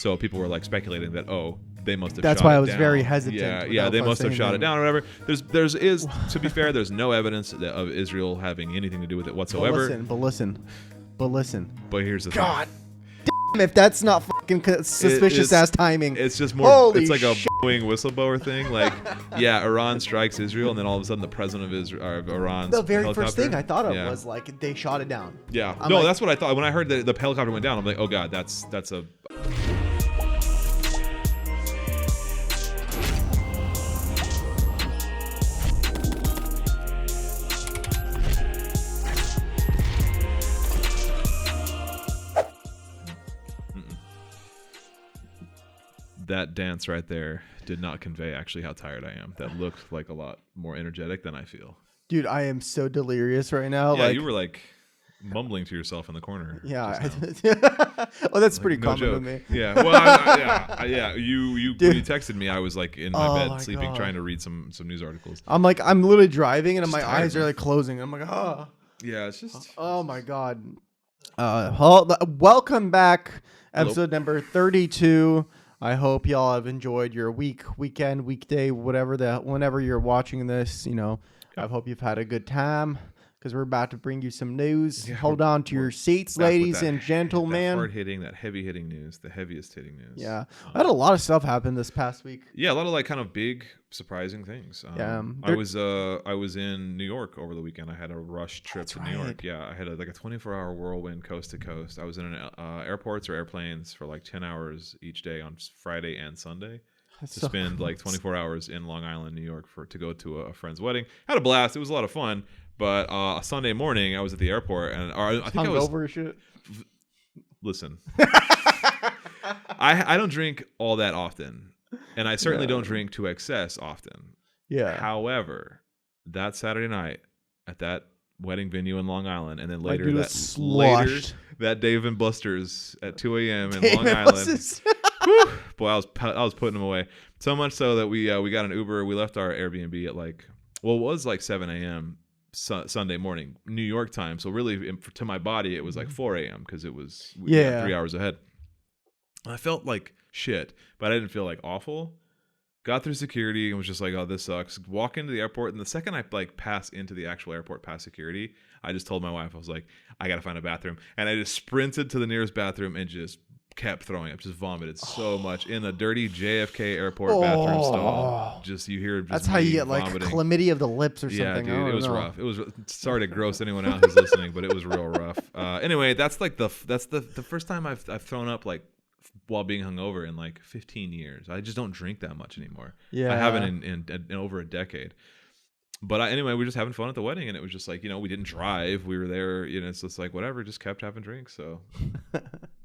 So people were like speculating that they must have. That's shot why it I was down. very hesitant. Yeah, they must have shot it anything. down or whatever. To be fair, there's no evidence of Israel having anything to do with it whatsoever. But listen. But here's the God thing. damn, if that's not fucking suspicious ass timing. It's just more. Holy it's like shit. a Boeing whistleblower thing. Like, yeah, Iran strikes Israel, and then all of a sudden the president of Iran's The very helicopter, first thing I thought of yeah. was like they shot it down. Yeah. I'm No, like- that's what I thought. When I heard that the helicopter went down, I'm like, oh god, that's a. That dance right there did not convey actually how tired I am. That looked like a lot more energetic than I feel. Dude, I am so delirious right now. Yeah, like, you were like mumbling to yourself in the corner. Yeah. just now. Well, that's pretty No common joke. with me. Yeah. Well, yeah. You Dude. when you texted me, I was like in my Oh bed my sleeping, God. trying to read some news articles. I'm literally driving and Just my tired, eyes are man. like closing. I'm like, oh. Yeah, it's just. Oh my God. Welcome back. Episode number 32. I hope y'all have enjoyed your weekend, weekday, whenever you're watching this, I hope you've had a good time because we're about to bring you some news. Yeah, Hold on to your seats, back with ladies that- and gentlemen. That heavy hitting news, the heaviest hitting news. Yeah. I had a lot of stuff happen this past week. Yeah, a lot of like kind of big, surprising things. Yeah, I was in New York over the weekend. I had a rush trip to New York. right. Yeah, I had a 24-hour whirlwind coast to coast. I was in airports or airplanes for like 10 hours each day on Friday and Sunday. To spend like 24 hours in Long Island, New York to go to a friend's wedding. Had a blast. It was a lot of fun. But a Sunday morning, I was at the airport, and I think I was over shit. listen. I don't drink all that often, and I certainly don't drink to excess often. Yeah. However, that Saturday night at that wedding venue in Long Island, and then later dude that was sloshed. that Dave and Buster's at 2 a.m. in Damn, Long it Island. was- Whew, boy, I was putting them away so much so that we got an Uber. We left our Airbnb at it was like 7 a.m. Sunday morning New York time. So really, to my body, it was like 4 a.m. because it was 3 hours ahead. I felt like shit, but I didn't feel like awful. Got through security and was just like, oh, this sucks. Walk into the airport, and the second I pass into the actual airport past security, I just told my wife, I was like, I gotta find a bathroom, and I just sprinted to the nearest bathroom and just kept throwing up, just vomited so much in a dirty JFK airport bathroom stall. Just you hear just That's how you me get like vomiting. chlamydia of the lips or Yeah, something. dude, I it was don't know. rough. It was sorry to gross anyone out who's listening, but it was real rough. Anyway, that's like the first time I've thrown up like while being hungover in like 15 years. I just don't drink that much anymore. Yeah. I haven't in over a decade. But anyway, we were just having fun at the wedding, and it was just like, we didn't drive. We were there, it's just like whatever, just kept having drinks. So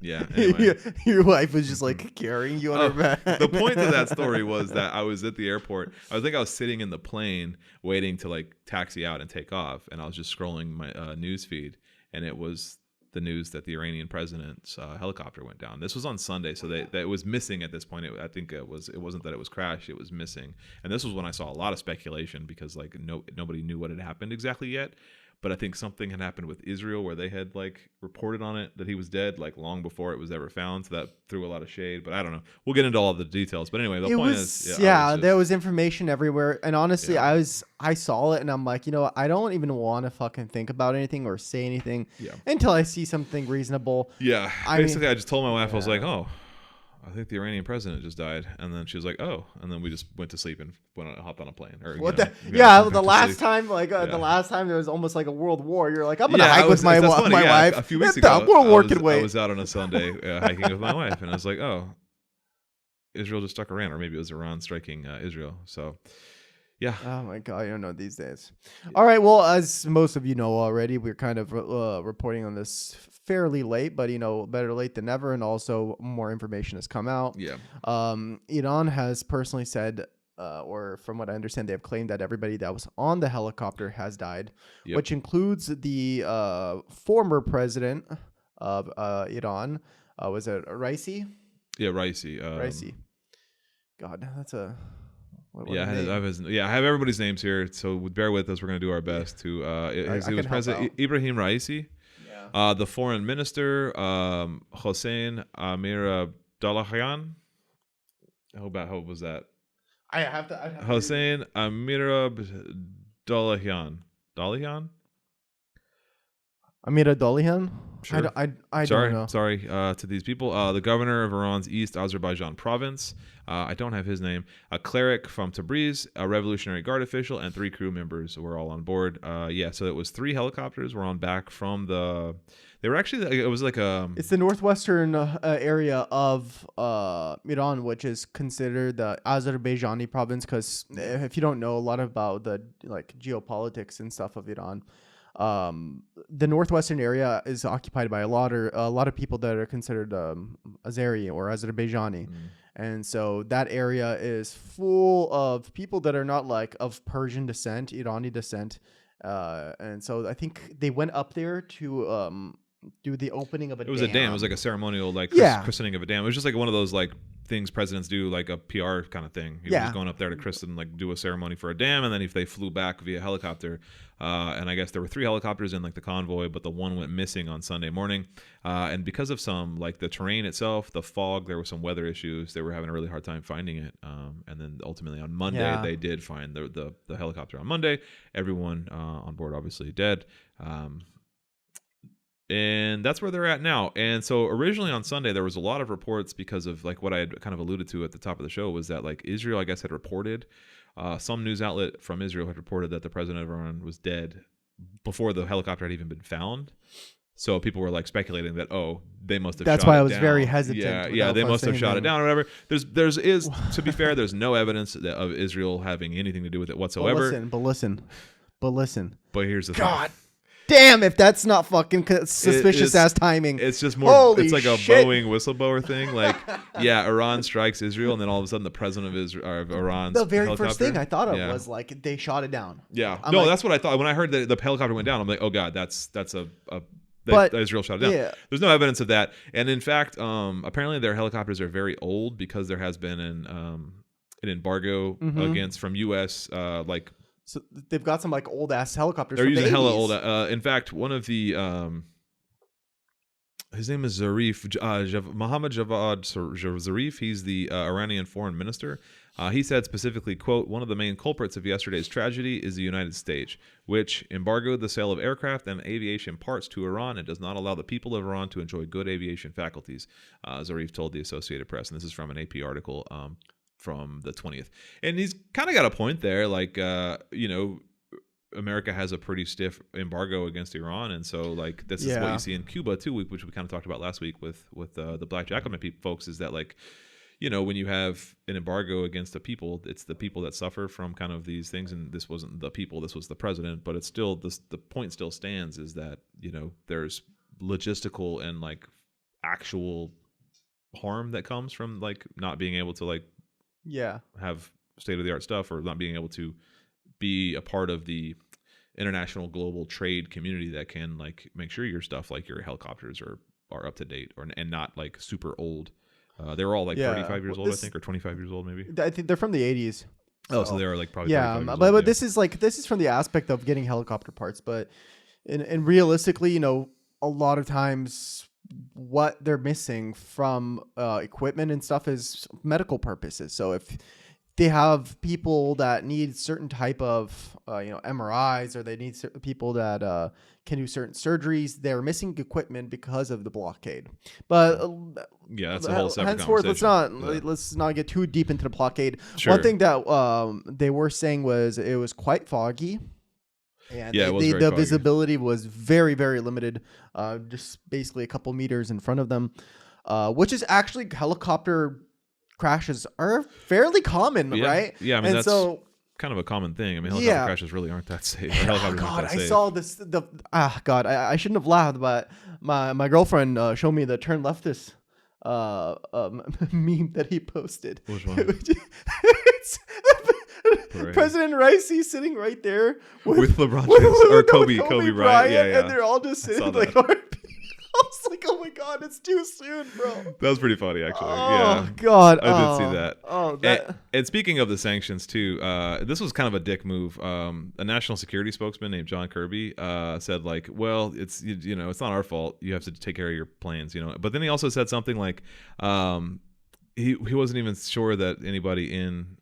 yeah. Anyway. Your wife was just like carrying you on her back. The point of that story was that I was at the airport. I was sitting in the plane waiting to like taxi out and take off, and I was just scrolling my news feed, and it was the news that the Iranian president's helicopter went down. This was on Sunday, so that it was missing at this point. I think it wasn't that it was crashed; it was missing. And this was when I saw a lot of speculation because like nobody knew what had happened exactly yet. But I think something had happened with Israel where they had like reported on it that he was dead like long before it was ever found. So that threw a lot of shade. But I don't know. We'll get into all the details. But anyway, the point is, there was information everywhere. And honestly, Yeah. I saw it and I'm like, I don't even want to fucking think about anything or say anything Yeah. until I see something reasonable. Yeah. I Basically, mean- I just told my wife, I was like, oh, I think the Iranian president just died. And then she was like, oh. And then we just went to sleep and hopped on a plane. Or, What went the to the last sleep. time, like Yeah. the last time there was almost like a world war. You're like, I'm gonna Yeah, hike with my that's funny. Yeah, wife. a few weeks The ago, World War I can wait. was out on a Sunday hiking with my wife, and I was like, oh, Israel just struck Iran, or maybe it was Iran striking Israel. So, yeah. Oh my god, I don't know these days. All right, well, as most of you know already, we're kind of reporting on this fairly late, but better late than never, and also more information has come out. Yeah. Iran has personally said, or from what I understand, they have claimed that everybody that was on the helicopter has died, Yep. which includes the former president of Iran. Was it Raisi? Yeah, Raisi. Raisi. God, that's a... What Yeah, a name. I have everybody's names here, so bear with us. We're going to do our best to. I He can was help President out. Ibrahim Raisi. Yeah. The foreign minister, Hossein Amir Dalahian. How was that? I have to. Hossein Amirab Dalahian. Dalahian? Amir Dolian? Sure. I don't know. Sorry to these people. The governor of Iran's East Azerbaijan province. I don't have his name. A cleric from Tabriz, a Revolutionary Guard official, and 3 crew members were all on board. So it was 3 helicopters were on back from the. They were actually. It was like a. It's the northwestern area of Iran, which is considered the Azerbaijani province. Because if you don't know a lot about the geopolitics and stuff of Iran, the northwestern area is occupied by a lot of people that are considered Azeri or Azerbaijani. And so that area is full of people that are not of Persian descent, Irani descent. And so I think they went up there to do the opening of a dam. It was a dam. It was like a ceremonial christening of a dam. It was just like one of those things presidents do, like a PR kind of thing. He was going up there to christen, do a ceremony for a dam, and then if they flew back via helicopter, and I guess there were 3 helicopters in the convoy, but the one went missing on Sunday morning, and because of some the terrain itself, the fog, there were some weather issues. They were having a really hard time finding it, and then ultimately on Monday they did find the helicopter. On Monday, everyone on board obviously dead. And that's where they're at now. And so originally on Sunday, there was a lot of reports because of what I had kind of alluded to at the top of the show was that Israel, I guess, had reported, some news outlet from Israel had reported that the president of Iran was dead before the helicopter had even been found. So people were speculating that, they must have That's shot why it I was down. very hesitant. Yeah, they must have shot it down or whatever. There's to be fair, there's no evidence of Israel having anything to do with it whatsoever. But listen. But here's the thing. Damn, if that's not fucking suspicious ass timing. It's just more. Holy it's like shit. a Boeing whistleblower thing. Iran strikes Israel, and then all of a sudden the president of Iran's the very helicopter, first thing I thought of was they shot it down. Yeah, that's what I thought when I heard that the helicopter went down. I'm like, oh god, that's that Israel shot it down. Yeah. There's no evidence of that, and in fact, apparently their helicopters are very old because there has been an embargo against from U.S. So they've got some old ass helicopters. They're from using the hella 80s. old. In fact, one of the his name is Zarif, Mohammed Javad Zarif. He's the Iranian foreign minister. He said specifically, quote, "One of the main culprits of yesterday's tragedy is the United States, which embargoed the sale of aircraft and aviation parts to Iran and does not allow the people of Iran to enjoy good aviation faculties," Zarif told the Associated Press. And this is from an AP article from the 20th. And he's kind of got a point there. America has a pretty stiff embargo against Iran. And so this is what you see in Cuba too, which we kind of talked about last week with the Black Jacobin folks, is that when you have an embargo against a people, it's the people that suffer from kind of these things. And this wasn't the people, this was the president, but it's still the point still stands is that, there's logistical and actual harm that comes from not being able to have state-of-the-art stuff, or not being able to be a part of the international global trade community that can make sure your stuff, your helicopters are up to date and not super old. They were all 35 years old, I think, or 25 years old maybe. I think they're from the 80s. So they are probably 35 years old, but this is from the aspect of getting helicopter parts, but and realistically, a lot of times what they're missing from equipment and stuff is medical purposes. So if they have people that need certain type of MRIs, or they need people that can do certain surgeries, they're missing equipment because of the blockade. But that's a whole separate henceforth, conversation. let's not get too deep into the blockade. Sure. One thing that they were saying was it was quite foggy. And the visibility was very, very limited, just basically a couple meters in front of them, which is actually helicopter crashes are fairly common, right? Yeah, I mean, that's kind of a common thing. I mean, helicopter crashes really aren't that safe. I saw this. I shouldn't have laughed, but my girlfriend showed me the turn leftist meme that he posted. Which one? It's President Rice, he's sitting right there with LeBron James or Kobe Bryant, yeah. And they're all just sitting I was like, oh my god, it's too soon, bro. That was pretty funny, actually. Oh god, I did see that. Oh, and speaking of the sanctions too, this was kind of a dick move. A national security spokesman named John Kirby said well, it's it's not our fault. You have to take care of your planes, But then he also said something he wasn't even sure that anybody in.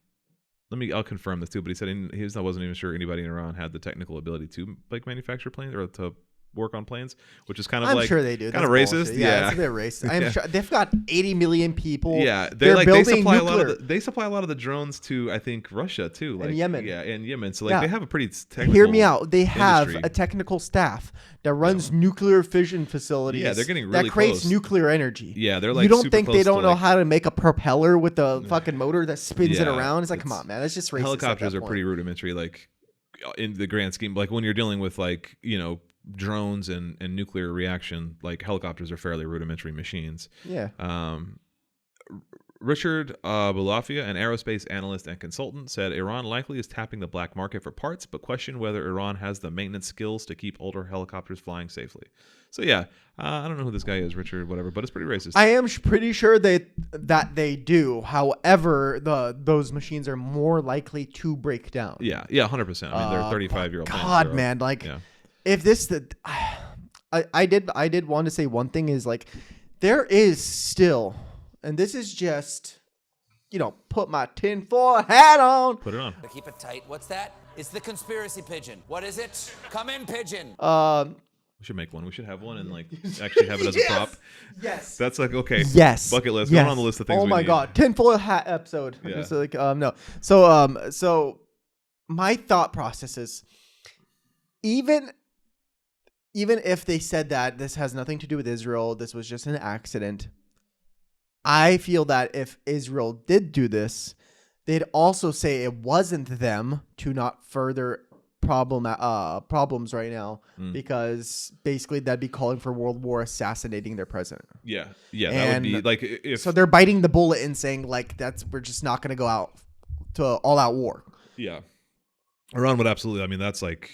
I'll confirm this too, but he said he wasn't even sure anybody in Iran had the technical ability to like manufacture planes or to work on planes, which is kind of I'm sure they do. Kind of racist. Bullshit. Yeah, it's a bit racist. I'm sure they've got 80 million people. Yeah, they're they building supply nuclear. they supply a lot of the drones to I think Russia too, like and Yemen. Yeah, and Yemen. So like they have a pretty technical. Hear me out. They have industry. a technical staff that runs nuclear fission facilities. Yeah, they're getting really that creates close. nuclear energy. Yeah, they're like you don't super think close they don't to, know like, how to make a propeller with a fucking motor that spins it Yeah, around? It's like, come on, man, that's just racist. Helicopters at that are point. pretty rudimentary, like in the grand scheme. Like when you're dealing with like drones and nuclear reaction, like helicopters are fairly rudimentary machines. Yeah. Richard Bulafia, an aerospace analyst and consultant, said Iran likely is tapping the black market for parts, but questioned whether Iran has the maintenance skills to keep older helicopters flying safely. So yeah, I don't know who this guy is, Richard, whatever, but it's pretty racist. I am pretty sure that they do. However, those machines are more likely to break down. Yeah, 100%. I mean, they're 35-year-old. God, man, like if this I did want to say one thing is like there is still. And this is just, put my tinfoil hat on. Put it on. Keep it tight. What's that? It's the conspiracy pigeon. What is it? Come in, pigeon. We should make one. We should have one and like actually have it as a prop. Yes. That's like okay. Yes. Bucket list. Yes. Going on the list of things. Oh we my need. God, tinfoil hat episode. Yeah. Just like no. So my thought process is even if they said that this has nothing to do with Israel, this was just an accident. I feel that if Israel did do this, they'd also say it wasn't them to not further problems right now because basically that'd be calling for World War, assassinating their president. Yeah, that would be like if so they're biting the bullet and saying like we're just not going to go out to all out war. Yeah, Iran would absolutely. I mean, that's like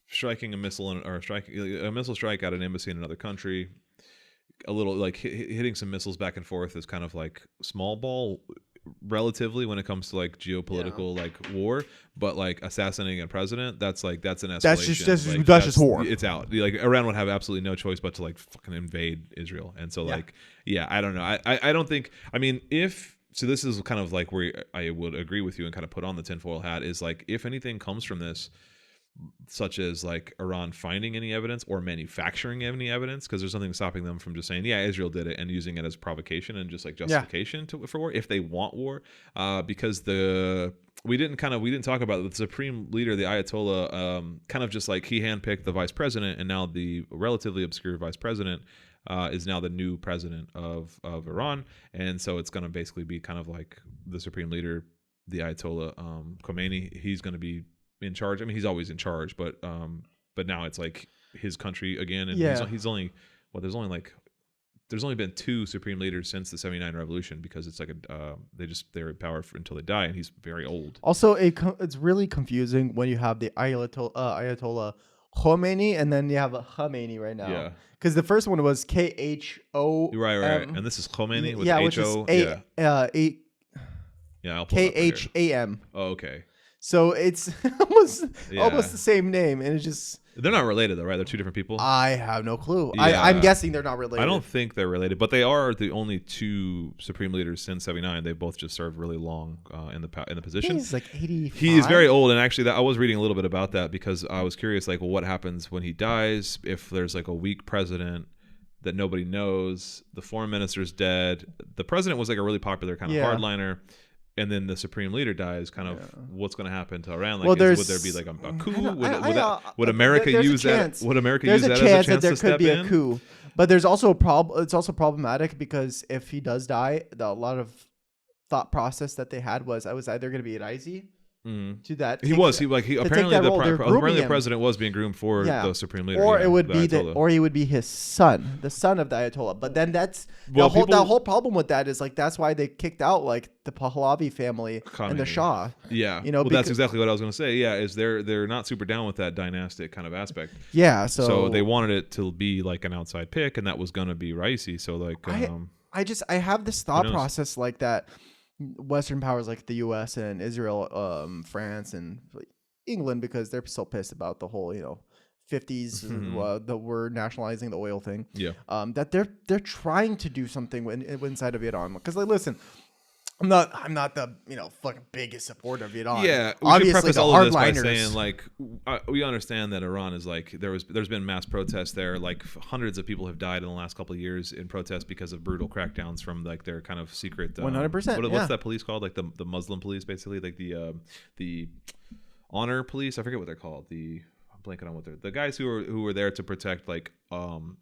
striking a missile striking a missile strike at an embassy in another country. A little like hitting some missiles back and forth is kind of like small ball relatively when it comes to like geopolitical like war, but like assassinating a president, that's an escalation. That's just war. It's out. Like Iran would have absolutely no choice but to like fucking invade Israel. And so I don't know. I don't think. I mean, so this is kind of like where I would agree with you and kind of put on the tinfoil hat is like if anything comes from this, such as like Iran finding any evidence or manufacturing any evidence, because there's nothing stopping them from just saying, yeah, Israel did it and using it as provocation and just like justification for war if they want war. Because we didn't talk about it. The supreme leader, the Ayatollah, kind of just like he handpicked the vice president, and now the relatively obscure vice president is now the new president of Iran, and so it's going to basically be kind of like the supreme leader, the Ayatollah Khomeini. He's going to be in charge. I mean, he's always in charge, but now it's like his country again, and he's only there's only been two supreme leaders since the '79 revolution because it's like they're in power until they die, and he's very old. Also, it's really confusing when you have the Ayatollah Khomeini and then you have a Khomeini right now. Yeah, because the first one was KHO. Right, and this is Khomeini with which is I'll KHAM. Oh, okay. So it's almost the same name, and it's just they're not related though, right? They're two different people. I have no clue. Yeah. I'm guessing they're not related. I don't think they're related, but they are the only two supreme leaders since '79. They both just served really long in the position. He's like 85. He's very old, and actually, I was reading a little bit about that because I was curious, like, well, what happens when he dies if there's like a weak president that nobody knows? The foreign minister's dead. The president was like a really popular kind of hardliner. And then the supreme leader dies. Kind of, what's going to happen to Iran? Like, would there be like a coup? Would America use that? Would America use that as a chance that there to step could be in? a coup? But there's also It's also problematic because if he does die, a lot of thought process that they had was I was either going to be Raisi to that. Apparently the president was being groomed for the supreme leader, or it would be he would be his son, the son of the Ayatollah. But then the whole problem with that is like that's why they kicked out like the Pahlavi family and the Shah. Yeah, that's exactly what I was going to say. Yeah, is they're not super down with that dynastic kind of aspect. Yeah, so they wanted it to be like an outside pick, and that was going to be Raisi. So like, I have this thought process like that. Western powers like the U.S. and Israel, France and England, because they're so pissed about the whole, 50s that were nationalizing the oil thing. Yeah. That they're trying to do something inside of Iran. Because like, listen, I'm not the fucking biggest supporter of Iran. Yeah, we obviously should preface the all of this by hardliners. saying like we understand that Iran is like there's been mass protests there. Like hundreds of people have died in the last couple of years in protest because of brutal crackdowns from like their kind of secret 100%. What's that police called? Like the Muslim police, basically, like the honor police. I forget what they're called. I'm blanking on what they're the guys who were there to protect like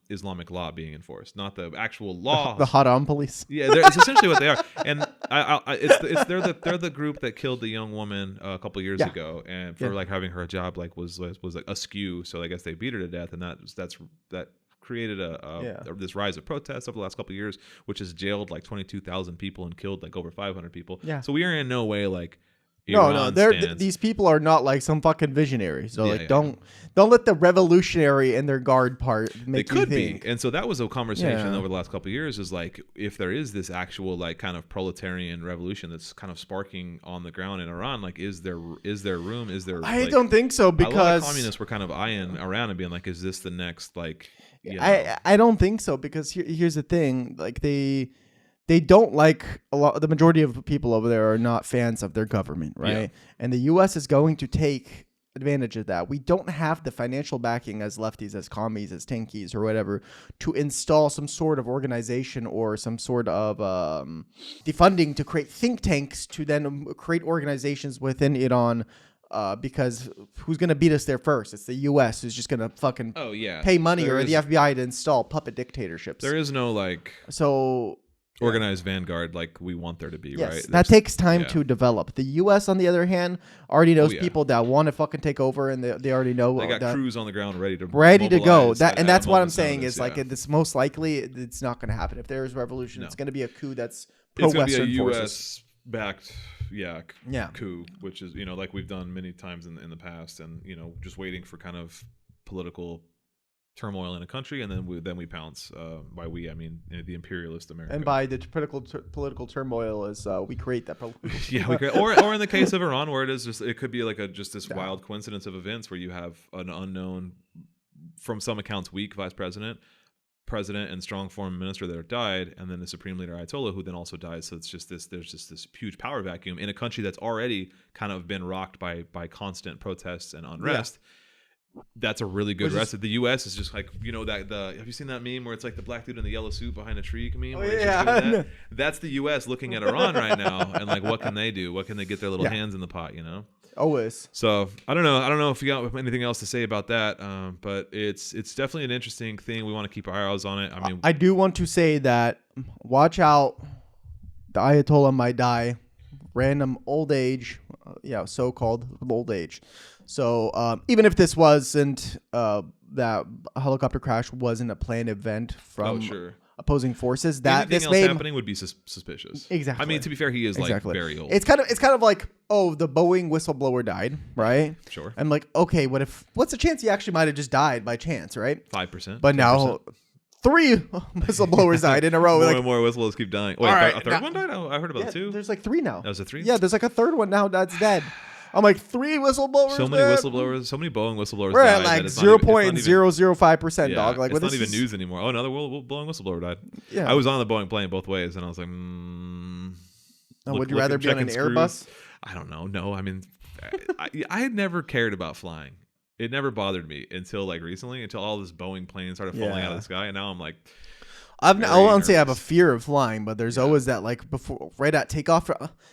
Islamic law being enforced, not the actual law. The Haram police. Yeah, it's essentially what they are, and they're the group that killed the young woman a couple years ago, and for like having her job like was like askew. So I guess they beat her to death, and that created this rise of protests over the last couple of years, which has jailed like 22,000 people and killed like over 500 people. Yeah. So we are in no way like. No, these people are not like some fucking visionaries. So don't let the revolutionary and their guard part make you think. They could be. And so that was a conversation over the last couple of years is like, if there is this actual like kind of proletarian revolution that's kind of sparking on the ground in Iran, like is there room? Is there I don't think so, because a lot of communists were kind of eyeing Iran and being like, is this the next like I don't think so, because here's the thing, like they don't like the majority of people over there are not fans of their government, right? Yeah. And the U.S. is going to take advantage of that. We don't have the financial backing as lefties, as commies, as tankies, or whatever, to install some sort of organization or some sort of defunding to create think tanks to then create organizations within Iran. Because who's going to beat us there first? It's the U.S. who's just going to fucking pay money or the FBI to install puppet dictatorships. There is no like organized vanguard like we want there to be, right? That takes time to develop. The U.S., on the other hand, already knows people that want to fucking take over, and they already know they got crews on the ground ready to go. That's what I'm saying notice, is like it's most likely it's not going to happen. If there is revolution, it's going to be a coup that's pro-Western forces. US backed coup, which is like we've done many times in the past, and just waiting for kind of political turmoil in a country, and then we pounce. By we, I mean the imperialist America. And by the political turmoil is we create that. We create, or in the case of Iran, where it could be like just this wild coincidence of events where you have an unknown, from some accounts, weak vice president, and strong foreign minister that have died, and then the supreme leader Ayatollah, who then also dies. So it's just there's just this huge power vacuum in a country that's already kind of been rocked by constant protests and unrest. That's a really good recipe. The U.S. is just like have you seen that meme where it's like the black dude in the yellow suit behind a tree meme? That's the U.S. looking at Iran right now, and like, what can they do? What can they get their little hands in the pot? Always. So I don't know if you got anything else to say about that, but it's definitely an interesting thing. We want to keep our eyes on it. I mean, I do want to say that watch out, the Ayatollah might die, random old age, so-called old age. So even if this wasn't that helicopter crash wasn't a planned event from opposing forces, that anything else happening would be suspicious. Exactly. I mean, to be fair, he is like very old. It's kind of like, oh, the Boeing whistleblower died, right? Sure. I'm like, okay, what's the chance he actually might have just died by chance, right? 5%. But 10%. Now 3 whistleblowers died in a row. More and more whistleblowers keep dying. Wait, a third one died? I heard about 2. There's like 3 now. That was a 3? Yeah, there's like a third one now that's dead. I'm like, 3 whistleblowers. So many whistleblowers, so many Boeing whistleblowers. We're at like 0.005%, dog. Like, it's not even news anymore. Oh, another Boeing whistleblower died. Yeah, I was on the Boeing plane both ways, and I was like, would you rather be on an Airbus? I don't know. No, I mean, I had never cared about flying. It never bothered me until like recently, until all this Boeing plane started falling out of the sky, and now I'm like. I won't say I have a fear of flying, but there's always that like before, right at takeoff,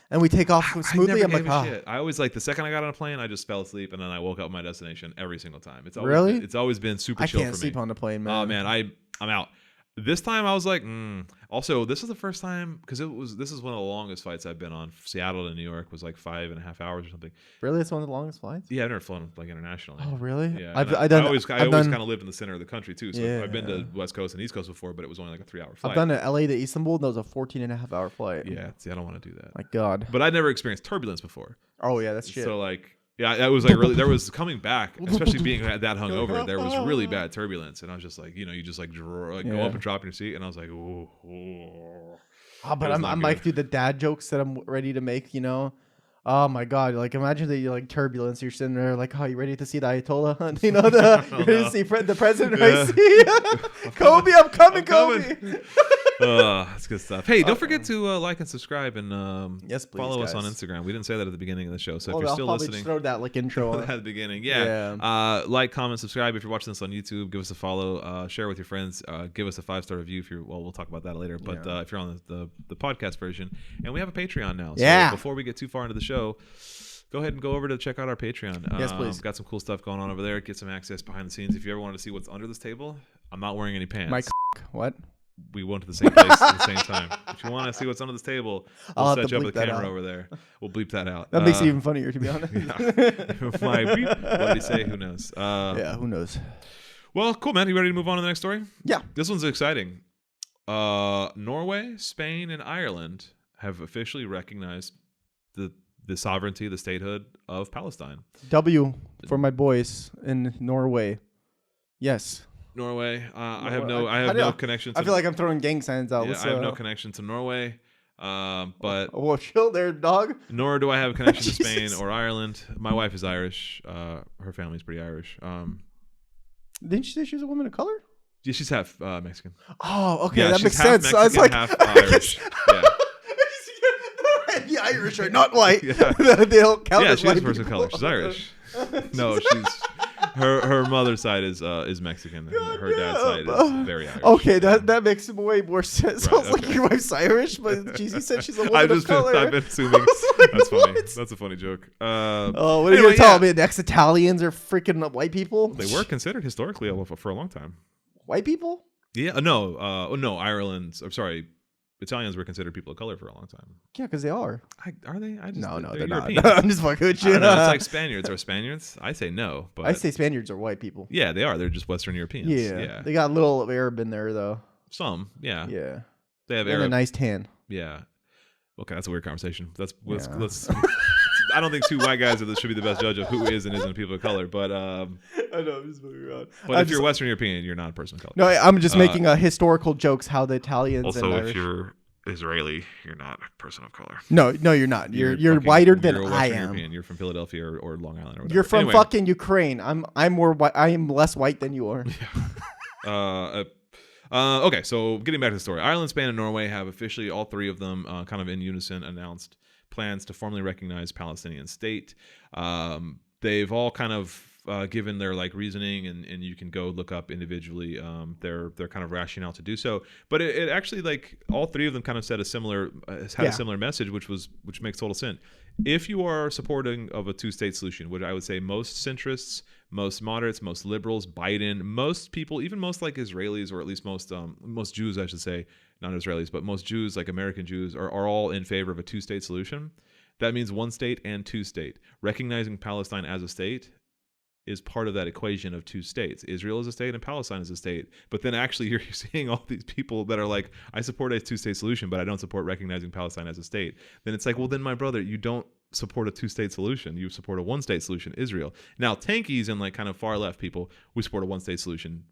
and we take off smoothly. I'm like, shit. I always like the second I got on a plane, I just fell asleep, and then I woke up at my destination every single time. It's always been super chill for me. I can't sleep on the plane, man. Oh man, I'm out. This time I was like, Also, this is the first time because this is one of the longest flights I've been on. Seattle to New York was like 5.5 hours or something. Really, it's one of the longest flights. Yeah, I've never flown like internationally. Oh, really? Yeah, I always kind of lived in the center of the country too. So I've been to West Coast and East Coast before, but it was only like a 3-hour flight. I've done it LA to Istanbul. That was a 14.5-hour flight. Yeah, see, I don't want to do that. My God. But I'd never experienced turbulence before. Oh yeah, that's shit. So like. Yeah, that was like really. There was coming back, especially being that hungover. There was really bad turbulence, and I was just like, you just like go up and drop in your seat, and I was like, oh. But I'm like, dude, the dad jokes that I'm ready to make. Oh my God! Like imagine that you like turbulence. You're sitting there like, oh, you ready to see the Ayatollah? You know you ready to see the president? I see. Kobe, I'm coming, Kobe. That's good stuff. Hey, don't forget to like and subscribe and yes, please, follow guys. us on Instagram. We didn't say that at the beginning of the show, so if Well, you're I'll still probably listening, just throw that like intro on. at the beginning, yeah. Like, comment, subscribe. If you're watching this on YouTube, give us a follow. Share with your friends. Give us a 5-star review if you're. Well, we'll talk about that later. But if you're on the podcast version, and we have a Patreon now. So before we get too far into the show, go ahead and go over to check out our Patreon. Yes, please. Got some cool stuff going on over there. Get some access behind the scenes. If you ever wanted to see what's under this table, I'm not wearing any pants. Mike, what? We went to the same place at the same time. If you want to see what's under this table, we'll set you up with a camera over there. We'll bleep that out. That makes it even funnier, to be honest. My beep. What did he say? Who knows? Who knows? Well, cool, man. You ready to move on to the next story? Yeah. This one's exciting. Norway, Spain, and Ireland have officially recognized the sovereignty, the statehood of Palestine. W for my boys in Norway. Yes. Norway. I have no connection to. I feel like I'm throwing gang signs out. Yeah, I have no connection to Norway. But well, chill there, dog. Nor do I have a connection to Spain or Ireland. My wife is Irish. Her family's pretty Irish. Didn't you say she was a woman of color? Yeah, she's half Mexican. Oh, okay, Yeah, that she's makes half sense. Mexican, I was like, half Irish. Yeah. The Irish are not white. Yeah. They don't count Yeah, as she's white a person of people. color. She's Irish. No, she's her mother's side is Mexican. And her dad's side is very Irish. Okay, that makes way more sense. Right, I was like, okay. your wife's Irish, but you said she's a woman of color. I've been assuming. Like, That's funny. what? That's a funny joke. What are you gonna tell me? Next Italians are freaking white people? They were considered historically for a long time. White people? Yeah, no, Ireland. I'm sorry, Italians were considered people of color for a long time. Yeah, because they are. Are they? No, they're Europeans. not. I'm just fucking with I you. don't know, it's like Spaniards. Are Spaniards? I say no, but I say Spaniards are white people. yeah, they are. They're just Western Europeans. Yeah. They got a little Arab in there, though. Some, yeah. Yeah. They have And a Arab. nice tan. Yeah. Okay, that's a weird conversation. Let's I don't think two white guys should be the best judge of who is and isn't people of color. But I know, I'm just fucking around. But if you're Western European, you're not a person of color. No, I'm just making historical jokes how the Italians Also, and if Irish... you're Israeli, you're not a person of color. No, you're not. You're whiter than you're a I Western am. European. You're from Philadelphia or Long Island or whatever. You're from Anyway. fucking Ukraine. I'm more white. I am less white than you are. Okay, so getting back to the story. Ireland, Spain, and Norway have officially, all three of them, kind of in unison, announced plans to formally recognize Palestinian state. They've all kind of given their reasoning, and you can go look up individually their kind of rationale to do so. But it actually all three of them kind of said a similar message, which makes total sense. If you are supporting of a two-state solution, which I would say most centrists, most moderates, most liberals, Biden, most people, even most Israelis, or at least most Jews, I should say, not Israelis, but most Jews, American Jews, are all in favor of a two-state solution. That means one state and two-state. Recognizing Palestine as a state is part of that equation of two states. Israel is a state and Palestine is a state. But then actually you're seeing all these people that are like, I support a two-state solution, but I don't support recognizing Palestine as a state. Then it's like, well, then my brother, you don't support a two-state solution. You support a one-state solution, Israel. Now, tankies and kind of far left people, we support a one-state solution,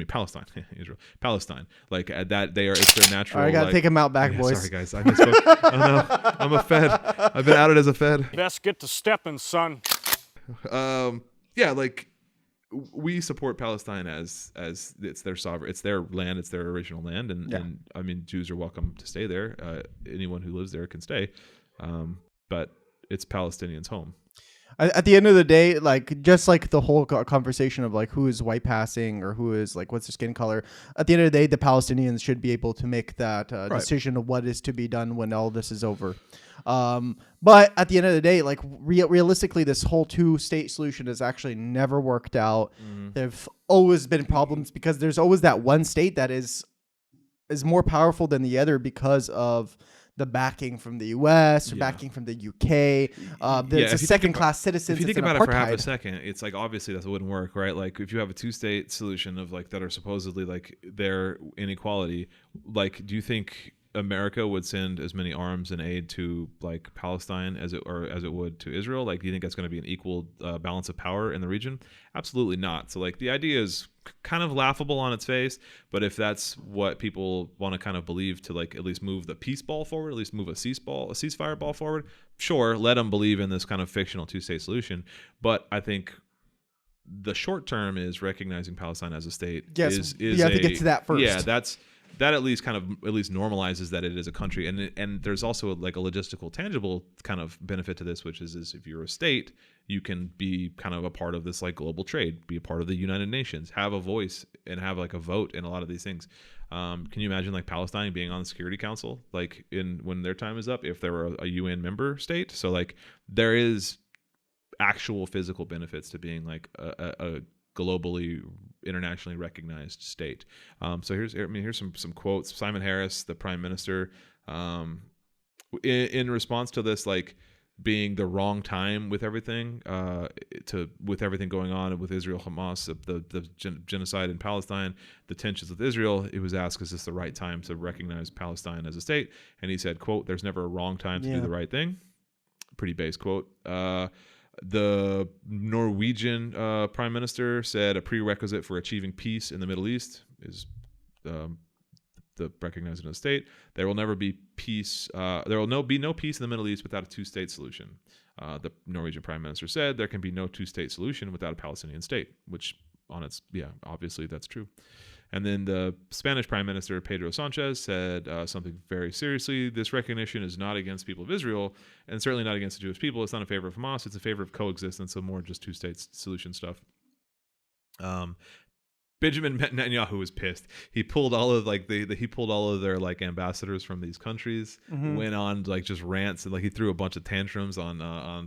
Palestine. Israel. Palestine. That it's their natural. I gotta take him out back, boys. Sorry, guys. I misspoke. I don't know. I'm a Fed. I've been outed as a Fed. Best get to stepping, son. We support Palestine as it's their sovereign, it's their land, it's their original land, and I mean Jews are welcome to stay there. Anyone who lives there can stay, but it's Palestinians' home. At the end of the day, just the whole conversation of who is white passing or who is what's their skin color. At the end of the day, the Palestinians should be able to make that decision of what is to be done when all this is over. But at the end of the day, realistically, this whole two-state solution has actually never worked out. Mm-hmm. There've always been problems because there's always that one state that is more powerful than the other because of the backing from the U.S. or backing from the U.K. There's a second-class citizens. If you think about it for half a second, it's obviously that wouldn't work, right? If you have a two-state solution of that are supposedly their inequality, do you think America would send as many arms and aid to like Palestine as it would to Israel? Like, do you think that's going to be an equal balance of power in the region? Absolutely not. So like the idea is kind of laughable on its face, but if that's what people want to kind of believe to like at least move the peace ball forward, at least move a ceasefire ball forward, sure, let them believe in this kind of fictional two-state solution. But I think the short term is recognizing Palestine as a state. Yes, you have to get to that first. Yeah, that at least normalizes that it is a country, and there's also like a logistical, tangible kind of benefit to this, which is if you're a state, you can be kind of a part of this like global trade, be a part of the United Nations, have a voice, and have like a vote in a lot of these things. Can you imagine like Palestine being on the Security Council, like when their time is up, if they were a UN member state? So like there is actual physical benefits to being like a globally, internationally recognized state. So here's some quotes. Simon Harris, the Prime Minister, in response to this, like being the wrong time with everything, with everything going on with Israel, Hamas, the genocide in Palestine, the tensions with Israel, it was asked, is this the right time to recognize Palestine as a state? And he said, quote, "There's never a wrong time to do the right thing." Pretty base quote. The Norwegian prime minister said a prerequisite for achieving peace in the Middle East is the recognizing of the state. There will never be peace. There will be no peace in the Middle East without a two-state solution. The Norwegian prime minister said there can be no two-state solution without a Palestinian state, which obviously that's true. And then the Spanish Prime Minister, Pedro Sanchez, said something very seriously. This recognition is not against the people of Israel, and certainly not against the Jewish people. It's not in favor of Hamas. It's in favor of coexistence, so more just two-state solution stuff. Benjamin Netanyahu was pissed. He pulled all of their like ambassadors from these countries, went on like just rants, and like he threw a bunch of tantrums on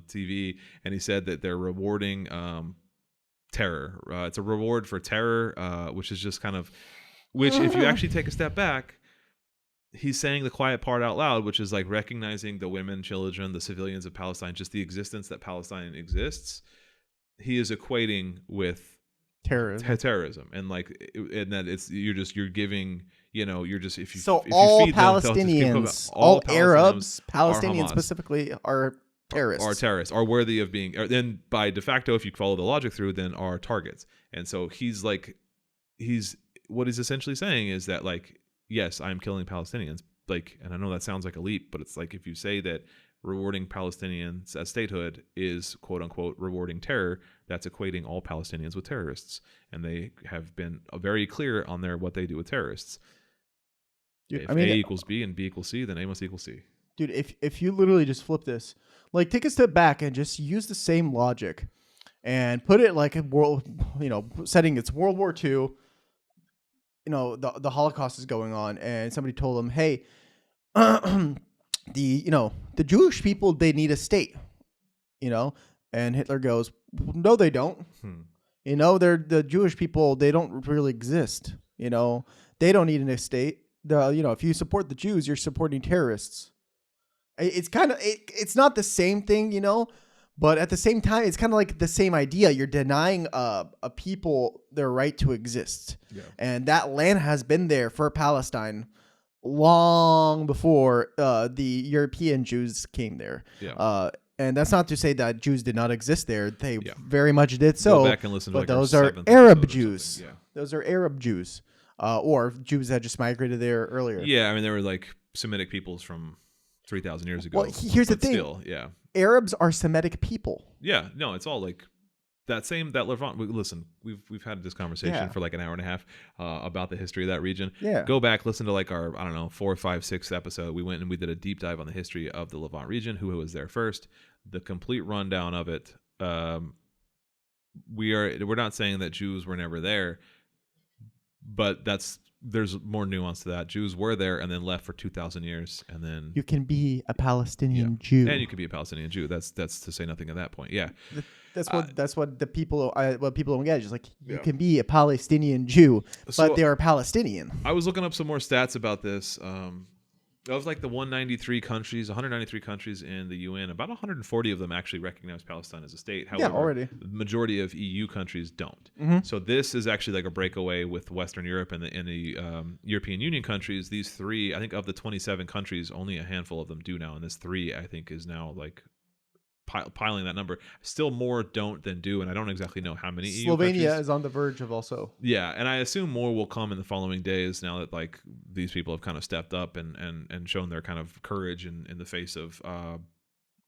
TV, and he said that they're rewarding terror. It's a reward for terror, which is just kind of, which if you actually take a step back, he's saying the quiet part out loud, which is like recognizing the women, children, the civilians of Palestine, just the existence that Palestine exists. He is equating with terrorism, and like, and that you're giving, if you all feed Palestinians, them, all Arabs, Palestinians specifically are terrorists. Are terrorists, are worthy of being, then by de facto, if you follow the logic through, then are targets. And so what he's essentially saying is that like, yes, I'm killing Palestinians, like, and I know that sounds like a leap, but it's like if you say that rewarding Palestinians as statehood is quote unquote rewarding terror, that's equating all Palestinians with terrorists, and they have been very clear on what they do with terrorists. Dude, if A equals B and B equals C, then A must equal C. Dude, if you literally just flip this, like take a step back and just use the same logic and put it like a world, setting it's World War II, the Holocaust is going on, and somebody told them, hey, the Jewish people, they need a state, and Hitler goes, no, they don't. They're the Jewish people, they don't really exist. They don't need a state. If you support the Jews, you're supporting terrorists. It's kind of, it's not the same thing, but at the same time, it's kind of like the same idea. You're denying a people their right to exist. Yeah. And that land has been there for Palestine long before the European Jews came there. Yeah. And that's not to say that Jews did not exist there. They very much did so. Go back and listen to those are Arab Jews. Yeah. Those are Arab Jews. Or Jews that just migrated there earlier. Yeah, I mean, they were like Semitic peoples from 3,000 years ago. Well, here's the thing. Still, Arabs are Semitic people. Yeah, no, it's all like that Levant. Listen, we've had this conversation for like an hour and a half about the history of that region. Yeah. Go back, listen to like our 4, 5, 6 episode. We went and we did a deep dive on the history of the Levant region, who was there first, the complete rundown of it. We're not saying that Jews were never there, but there's more nuance to that. Jews were there and then left for 2,000 years, and then you can be a Palestinian Jew, and you can be a Palestinian Jew. That's to say nothing at that point. Yeah, that's what the people don't get. Just like you can be a Palestinian Jew, but they are Palestinian. I was looking up some more stats about this. Of like the 193 countries in the UN, about 140 of them actually recognize Palestine as a state. However, already. the majority of EU countries don't. So this is actually like a breakaway with Western Europe and the European Union countries. These three, I think, of the 27 countries, only a handful of them do now, and this three, I think, is now like piling that number. Still more don't than do, and I don't exactly know how many EU Slovenia countries. is on the verge of also. Yeah, and I assume more will come in the following days now that like these people have kind of stepped up and shown their kind of courage in the face of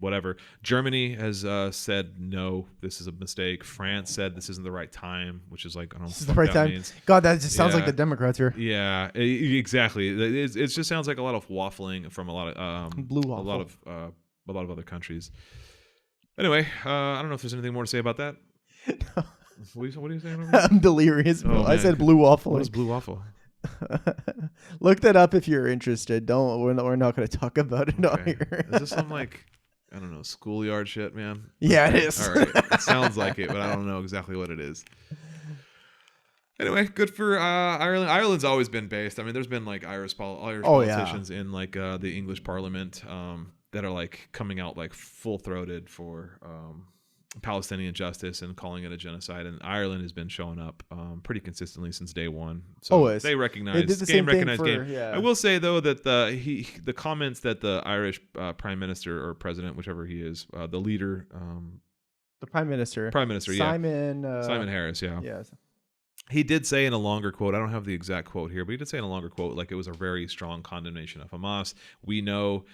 whatever. Germany has said no, this is a mistake. France said this isn't the right time, which is like, I don't know This is what the right that time. means. God, that just sounds like Yeah. the Democrats here. Yeah, exactly. It just sounds like a lot of waffling from a lot of Blue waffle. a lot of other countries. Anyway, I don't know if there's anything more to say about that. What are you saying over there? I'm delirious. Oh, I man. said blue waffle. What is blue waffle? Look that up if you're interested. We're not going to talk about it on here. Is this some like, I don't know, schoolyard shit, man? Yeah, it is. All right. It sounds like it, but I don't know exactly what it is. Anyway, good for Ireland. Ireland's always been based. I mean, there's been like Irish politicians in like the English Parliament that are like coming out like full-throated for Palestinian justice and calling it a genocide. And Ireland has been showing up pretty consistently since day one. So Always. they recognize They did the same thing for- game. yeah. I will say though that the comments that the Irish Prime Minister or President, whichever he is, the leader, The Prime Minister. Simon Simon Harris, yeah. Yes. He did say in a longer quote, I don't have the exact quote here, but he did say in a longer quote, like it was a very strong condemnation of Hamas. We know,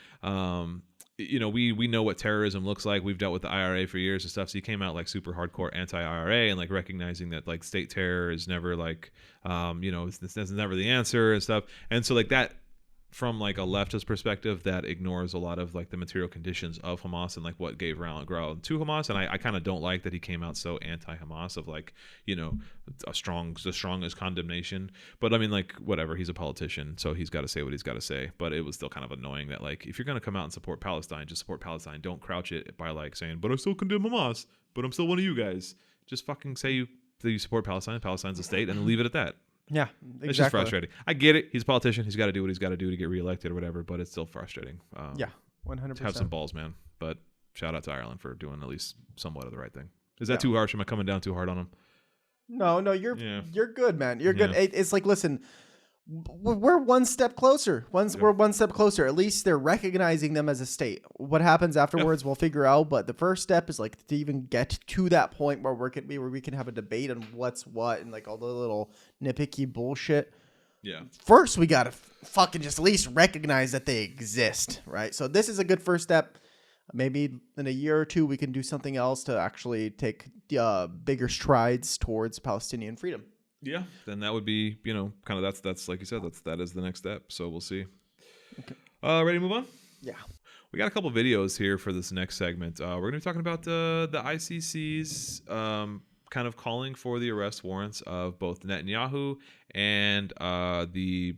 we know what terrorism looks like. We've dealt with the IRA for years and stuff. So he came out like super hardcore anti-IRA and like recognizing that like state terror is never like, it's never the answer and stuff. And so like that, from like a leftist perspective, that ignores a lot of like the material conditions of Hamas and like what gave ground to Hamas. And I kind of don't like that he came out so anti-Hamas of like, the strongest condemnation. But I mean, like, whatever, he's a politician, so he's got to say what he's got to say. But it was still kind of annoying that like, if you're going to come out and support Palestine, just support Palestine. Don't crouch it by like saying, but I still condemn Hamas, but I'm still one of you guys. Just fucking say that you support Palestine. Palestine's a state, and leave it at that. Yeah, exactly. It's just frustrating. I get it. He's a politician. He's got to do what he's got to do to get reelected or whatever, but it's still frustrating. Yeah, 100%. Have some balls, man. But shout out to Ireland for doing at least somewhat of the right thing. Is that Yeah. too harsh? Am I coming down too hard on him? No, you're good, man. You're good. Yeah. It's like, listen, we're one step closer. We're one step closer. At least they're recognizing them as a state. What happens afterwards, we'll figure out. But the first step is like to even get to that point where we can have a debate on what's what and like all the little nitpicky bullshit. Yeah. First, we gotta fucking just at least recognize that they exist, right? So this is a good first step. Maybe in a year or two, we can do something else to actually take bigger strides towards Palestinian freedom. Yeah. Then that would be, kind of that's like you said, that is the next step. So we'll see. Okay. Ready to move on? Yeah. We got a couple videos here for this next segment. We're going to be talking about the ICC's kind of calling for the arrest warrants of both Netanyahu and the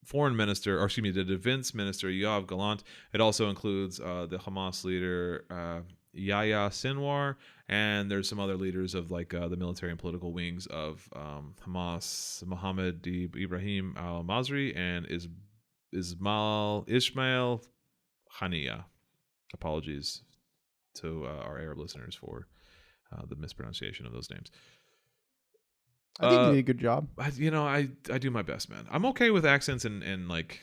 foreign minister, or excuse me, the defense minister, Yoav Gallant. It also includes the Hamas leader, Yahya Sinwar, and there's some other leaders of like the military and political wings of Hamas, Mohammed Ibrahim al-Mazri and Ismail Haniya. Apologies to our Arab listeners for the mispronunciation of those names. I think you did a good job. I do my best, man. I'm okay with accents and like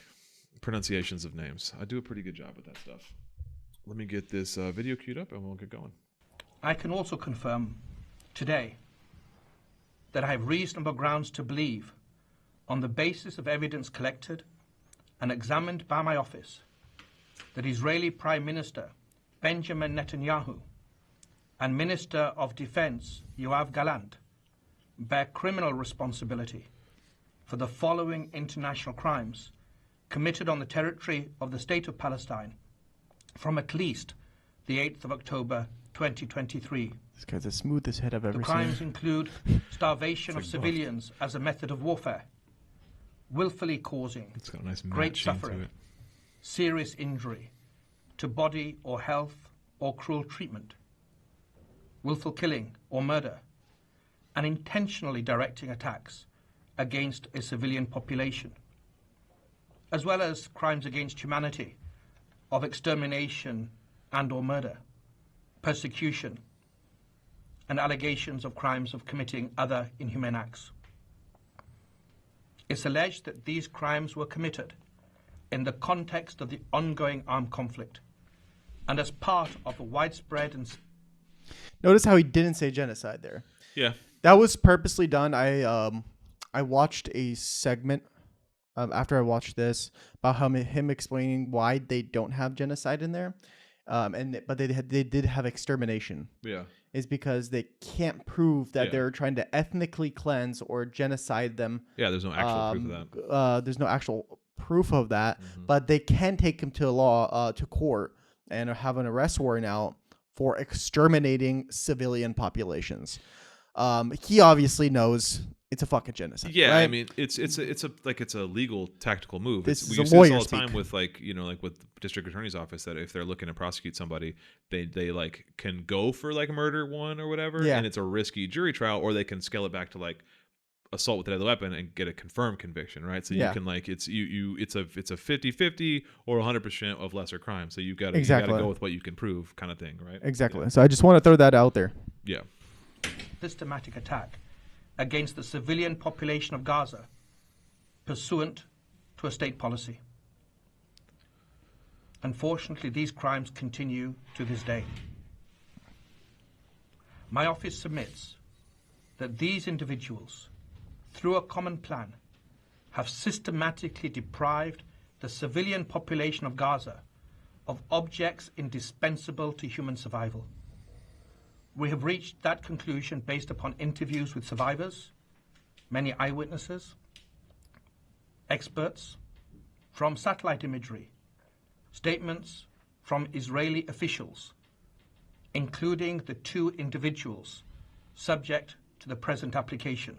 pronunciations of names. I do a pretty good job with that stuff. Let me get this video queued up and we'll get going. I can also confirm today that I have reasonable grounds to believe, on the basis of evidence collected and examined by my office, that Israeli Prime Minister Benjamin Netanyahu and Minister of Defense Yoav Gallant bear criminal responsibility for the following international crimes committed on the territory of the State of Palestine from at least the 8th of October 2023. This guy's the smoothest head I've ever The seen. crimes include starvation of civilians as a method of warfare, willfully causing It's got a nice great matte sheen to suffering, it. serious injury to body or health or cruel treatment, willful killing or murder, and intentionally directing attacks against a civilian population. as well as crimes against humanity of extermination and or murder, persecution, and allegations of crimes of committing other inhumane acts. It's alleged that these crimes were committed in the context of the ongoing armed conflict and as part of a widespread and... Notice how he didn't say genocide there. Yeah. That was purposely done. I watched a segment after I watched this about him explaining why they don't have genocide in there, but they did have extermination. Yeah. Is because they can't prove that they're trying to ethnically cleanse or genocide them. Yeah, there's no actual proof of that. There's no actual proof of that, but they can take him to court and have an arrest warrant out for exterminating civilian populations. He obviously knows it's a fucking genocide. Yeah, right? I mean, it's a legal tactical move. This is we a see this lawyer all the time speak. with like with district attorney's office, that if they're looking to prosecute somebody, they like can go for like murder one or whatever, Yeah. and it's a risky jury trial, or they can scale it back to like assault with a deadly weapon and get a confirmed conviction, right? So you can like it's a 50-50 or 100% of lesser crime. So you got to go with what you can prove, kind of thing, right? Exactly. Yeah. So I just want to throw that out there. Yeah. systematic attack against the civilian population of Gaza pursuant to a state policy. Unfortunately, these crimes continue to this day. My office submits that these individuals, through a common plan, have systematically deprived the civilian population of Gaza of objects indispensable to human survival. We have reached that conclusion based upon interviews with survivors, many eyewitnesses, experts, from satellite imagery, statements from Israeli officials, including the 2 individuals subject to the present application.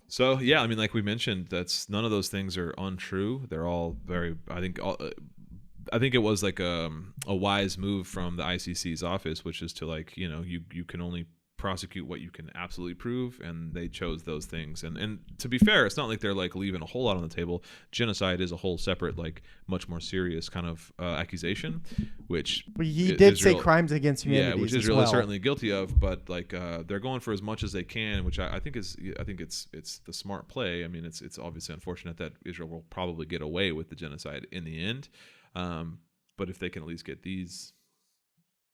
So yeah, I mean, like we mentioned, that's none of those things are untrue. They're all very. I think it was like a wise move from the ICC's office, which is to like, you know, you can only prosecute what you can absolutely prove, and they chose those things. And to be fair, it's not like they're like leaving a whole lot on the table. Genocide is a whole separate, like much more serious kind of accusation, which he did say crimes against humanity. Yeah, which Israel is certainly guilty of. But like they're going for as much as they can, which I think it's the smart play. I mean, it's obviously unfortunate that Israel will probably get away with the genocide in the end. But if they can at least get these,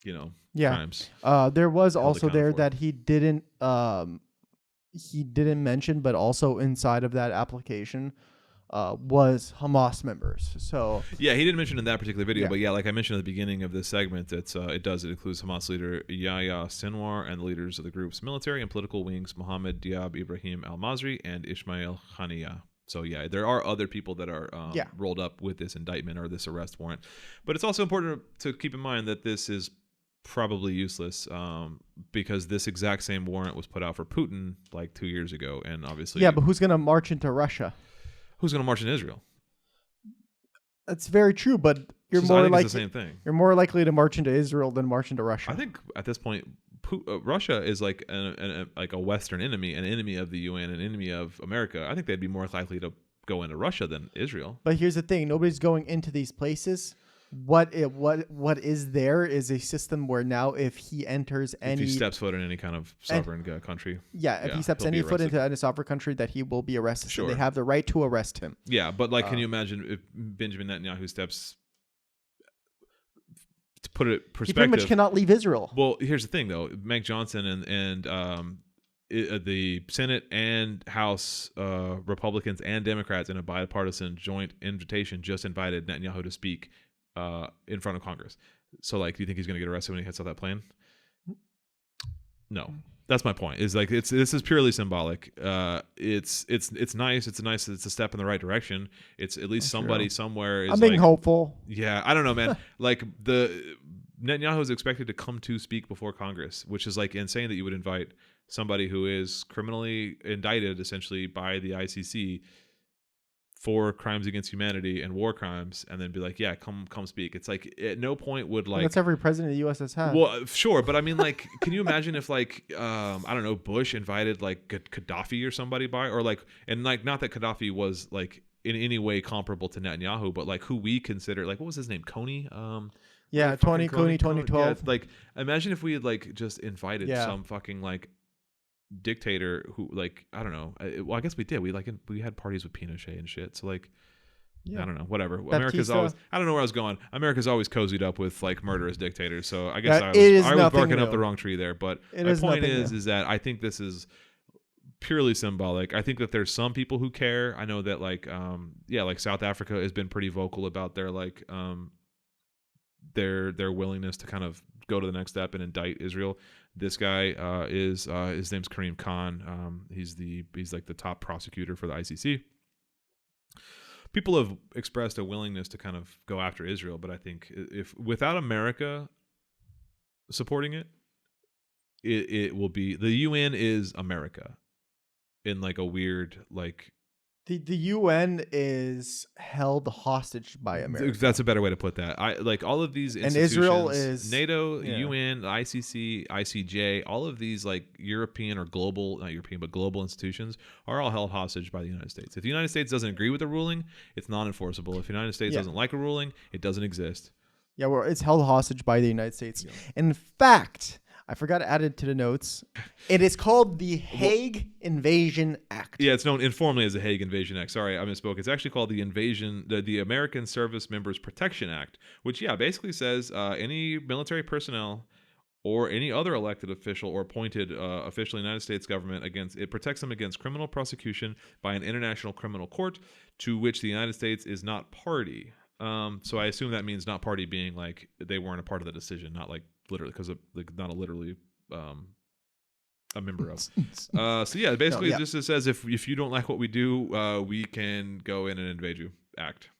you know, crimes. There was also there that he didn't mention, but also inside of that application was Hamas members. So yeah, he didn't mention in that particular video, but yeah, like I mentioned at the beginning of this segment, it includes Hamas leader Yahya Sinwar and the leaders of the group's military and political wings, Mohammed Diab Ibrahim al-Mazri and Ismail Haniyeh. So yeah, there are other people that are rolled up with this indictment or this arrest warrant. But it's also important to keep in mind that this is probably useless because this exact same warrant was put out for Putin like 2 years ago. And obviously... Yeah, but who's going to march into Russia? Who's going to march in Israel? That's very true, but it's the same thing. You're more likely to march into Israel than march into Russia. I think at this point, Russia is like a Western enemy, an enemy of the UN, an enemy of America. I think they'd be more likely to go into Russia than Israel. But here's the thing: nobody's going into these places. What is there is a system where now if he enters if he steps foot in any kind of sovereign country, if he steps any foot into any sovereign country, that he will be arrested. Sure. So they have the right to arrest him. Yeah, but like, can you imagine if Benjamin Netanyahu steps? To put it in perspective, he pretty much cannot leave Israel. Well, here's the thing, though. Mike Johnson and the Senate and House Republicans and Democrats in a bipartisan joint invitation just invited Netanyahu to speak in front of Congress. So, like, do you think he's going to get arrested when he hits out that plane? No. That's my point. Is like this is purely symbolic. It's nice. It's a step in the right direction. It's at least somebody somewhere is. I'm being hopeful. Yeah, I don't know, man. Like Netanyahu is expected to come to speak before Congress, which is like insane that you would invite somebody who is criminally indicted essentially by the ICC for crimes against humanity and war crimes, and then be like, yeah, come speak. It's like at no point would like that's every president of the U.S. has had. Well, sure, but I mean, like, can you imagine if like I don't know, Bush invited like Gaddafi or somebody by, or like, and like not that Gaddafi was like in any way comparable to Netanyahu, but like who we consider, like what was his name, Coney? Yeah, Fucking Coney, 2012. Yeah, it's like imagine if we had like just invited Yeah. some fucking like dictator who like I don't know. Well, I guess we did. We had parties with Pinochet and shit. So like. Yeah. I don't know. Whatever. Baptista. America's always. I don't know where I was going. America's always cozied up with like murderous dictators. So I guess Yeah, I was barking up new. the wrong tree there. But It my is point nothing is new. that I think this is purely symbolic. I think that there's some people who care. I know that like like South Africa has been pretty vocal about their like their willingness to kind of go to the next step and indict Israel. This guy is his name's Kareem Khan. He's like the top prosecutor for the ICC. People have expressed a willingness to kind of go after Israel, but I think if without America supporting it, it will be the UN is America in like a weird like The UN is held hostage by America. That's a better way to put that. I like all of these institutions, Israel is NATO, UN, the ICC, ICJ, all of these like European or global, not European, but global institutions are all held hostage by the United States. If the United States doesn't agree with the ruling, it's non-enforceable. If the United States doesn't like a ruling, it doesn't exist. Yeah, well, it's held hostage by the United States. Yeah. In fact, I forgot to add it to the notes. It is called the Hague Invasion Act. Yeah, it's known informally as the Hague Invasion Act. Sorry, I misspoke. It's actually called the American Service Members Protection Act, which basically says any military personnel or any other elected official or appointed official in the United States government it protects them against criminal prosecution by an international criminal court to which the United States is not party. So I assume that means not party being like they weren't a part of the decision, not like literally because not a literally a member of. So yeah, basically it just says if you don't like what we do, we can go in and invade you. Act.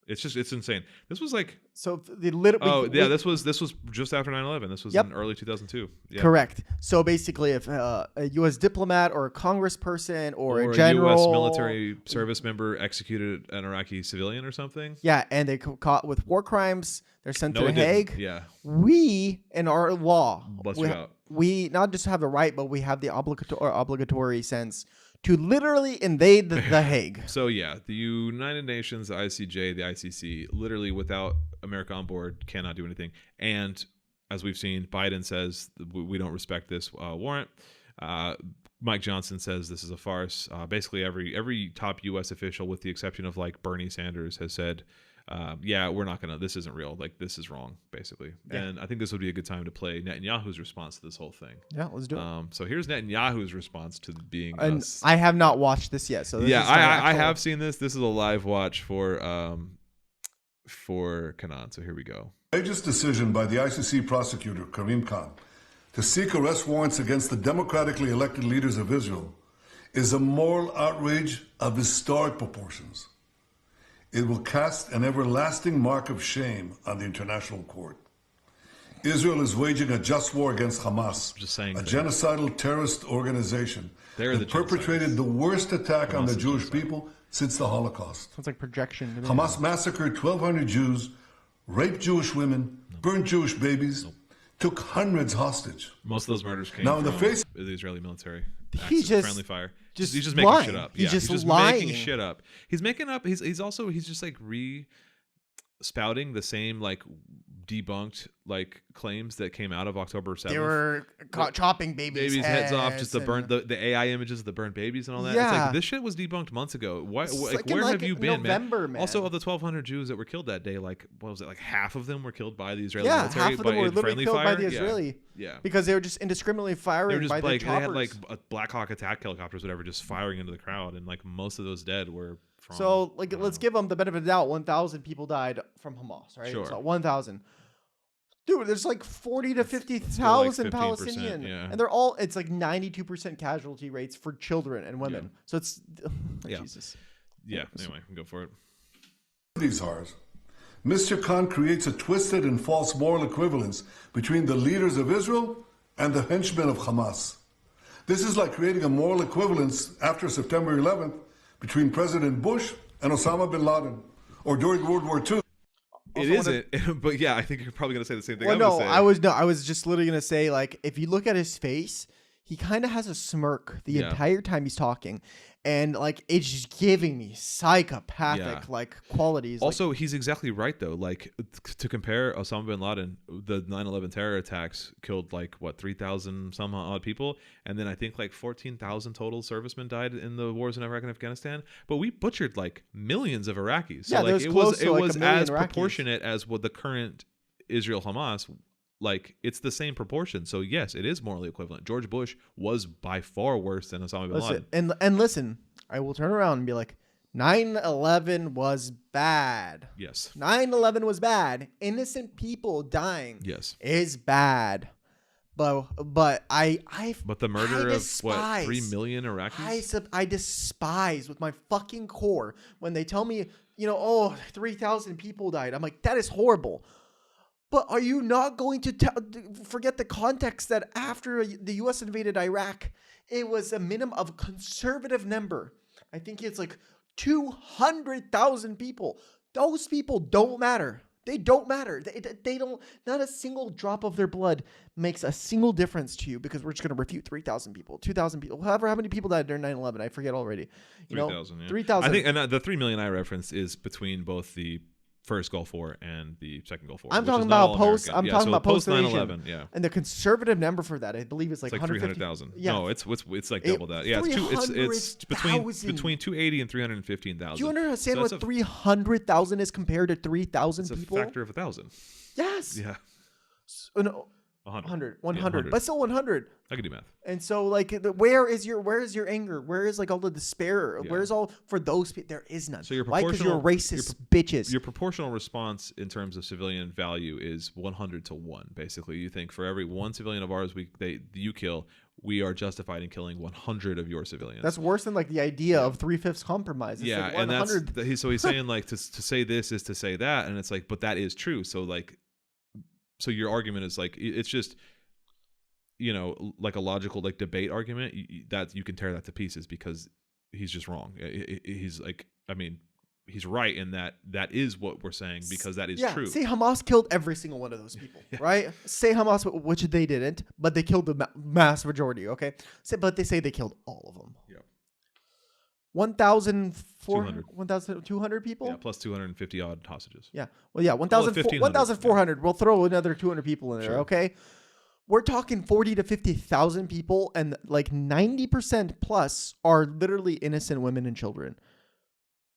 It's insane. This was like this was just after 9/11. This was in early 2002. Yeah. Correct. So basically, if a U.S. diplomat or a congressperson or a a general U.S. military service member executed an Iraqi civilian or something, and they caught with war crimes, they're sent to The didn't. Hague. Yeah, we in our law, out. We not just have the right, but we have the obligatory sense to literally invade the Hague. So yeah, the United Nations, the ICJ, the ICC, literally without America on board, cannot do anything. And as we've seen, Biden says we don't respect this warrant. Mike Johnson says this is a farce. Basically, every top U.S. official, with the exception of like Bernie Sanders, has said, we're not gonna. This isn't real. Like this is wrong, basically. Yeah. And I think this would be a good time to play Netanyahu's response to this whole thing. Yeah, let's do it. So here's Netanyahu's response to being and us. I have not watched this yet. So this I have seen this. This is a live watch for Canaan. So here we go. Outrageous decision by the ICC prosecutor Kareem Khan to seek arrest warrants against the democratically elected leaders of Israel is a moral outrage of historic proportions. It will cast an everlasting mark of shame on the international court. Israel is waging a just war against Hamas, a genocidal terrorist organization that perpetrated the worst attack on the Jewish people since the Holocaust. Sounds like projection. Hamas massacred 1,200 Jews, raped Jewish women, burned Jewish babies, took hundreds hostage. Most of those murders came from the Israeli military. He's just friendly fire. He's just making lying. shit up. He's just lying. Making shit up. He's making up. He's just like spouting the same like debunked like claims that came out of October 7th. They were chopping babies' heads off, just the AI images of the burnt babies and all that. Yeah. It's like this shit was debunked months ago. Where have you been, November, man? Also, of the 1,200 Jews that were killed that day, like what was it? Like half of them were killed by the Israeli military. Half of them were literally killed by the Israeli. Yeah. Because they were just indiscriminately firing. They were just by like the choppers. they had like Black Hawk attack helicopters, whatever, just firing into the crowd, and like most of those dead were from. So like let's give them the benefit of the doubt. 1,000 people died from Hamas, right? Sure. So 1,000. Dude, there's like 40 to 50,000 Palestinian, and they're all. It's like 92% casualty rates for children and women. Yeah. So it's Jesus. Yeah. Anyway, we can go for it. These horrors. Mr. Khan creates a twisted and false moral equivalence between the leaders of Israel and the henchmen of Hamas. This is like creating a moral equivalence after September 11th between President Bush and Osama bin Laden, or during World War II. It isn't, but yeah, I think you're probably gonna say the same thing. Well, I was just literally gonna say, like, if you look at his face, he kind of has a smirk the Yeah. entire time he's talking, and like it's just giving me psychopathic like qualities. Also, he's exactly right though. Like to compare Osama bin Laden, the 9/11 terror attacks killed like what 3,000 some odd people, and then I think like 14,000 total servicemen died in the wars in Iraq and Afghanistan. But we butchered like millions of Iraqis. So Yeah, like there's it close was to, it like, was 1 million as Iraqis. proportionate as what the current Israel Hamas. Like it's the same proportion. So yes, it is morally equivalent. George Bush was by far worse than Osama bin Laden. Listen, and listen, I will turn around and be like, 9/11 was bad. Yes. 9/11 was bad. Innocent people dying Yes. is bad. But I But the murder of what 3 despise- million Iraqis? I despise with my fucking core when they tell me, oh, 3,000 people died. I'm like, that is horrible. But are you not going to forget the context that after the U.S. invaded Iraq, it was a minimum of a conservative number. I think it's like 200,000 people. Those people don't matter. They don't matter. They don't. Not a single drop of their blood makes a single difference to you because we're just going to refute 3,000 people, 2,000 people, however how many people died during 9/11. I forget already. 3,000. Yeah. 3,000. I think, and the 3 million I referenced is between both the first Gulf War and the second Gulf War. I'm which talking is not about all post. American. I'm Yeah, talking so about post post 9/11. Yeah. And the conservative number for that, I believe, is like It's like 300,000. Yeah. No, it's like double that. Yeah, it's between 280 and 315,000. Do you understand So what that's 300,000 is compared to 3,000 it's a people? factor of 1,000. Yes. Yeah, No, 100. 100. Yeah, But still 100. I can do math. And so, like, where is your anger? Where is like all the despair? Yeah. Where's all for those people? There is none. So your Why? Because you're proportional- racist bitches. Your proportional response in terms of civilian value is 100 to 1. Basically, you think for every one civilian of ours you kill, we are justified in killing 100 of your civilians. That's worse than like the idea of 3/5 compromise. It's yeah, like and 100. so he's saying like to say this is to say that, and it's like, but that is true. So like, so your argument is like it's just, like a logical like debate argument that you can tear that to pieces because he's just wrong. He's like, I mean, he's right in that is what we're saying because that is true. Say Hamas killed every single one of those people, right? Say Hamas, which they didn't, but they killed the mass majority. Okay, but they say they killed all of them. Yeah. 1,200 people. Yeah, plus 250 odd hostages. Yeah. Well, yeah, 1,400. We'll throw another 200 people in there. Sure. Okay. We're talking 40 to 50,000 people, and like 90% plus are literally innocent women and children.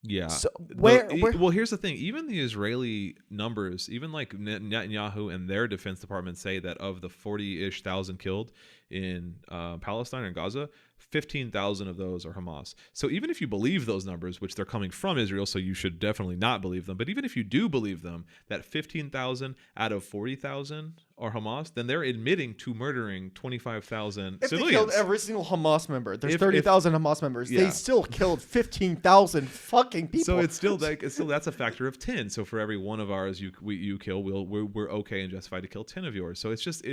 Yeah. So well, here's the thing. Even the Israeli numbers, even like Netanyahu and their defense department say that of the 40-ish thousand killed in Palestine and Gaza, 15,000 of those are Hamas. So even if you believe those numbers, which they're coming from Israel, so you should definitely not believe them. But even if you do believe them, that 15,000 out of 40,000 are Hamas, then they're admitting to murdering 25,000 If civilians. they killed every single Hamas member, there's If- 30,000 Hamas members. Yeah. They still killed 15,000 fucking people. So it's still that's a factor of 10. So for every one of ours you kill, we're okay and justified to kill 10 of yours. So it's just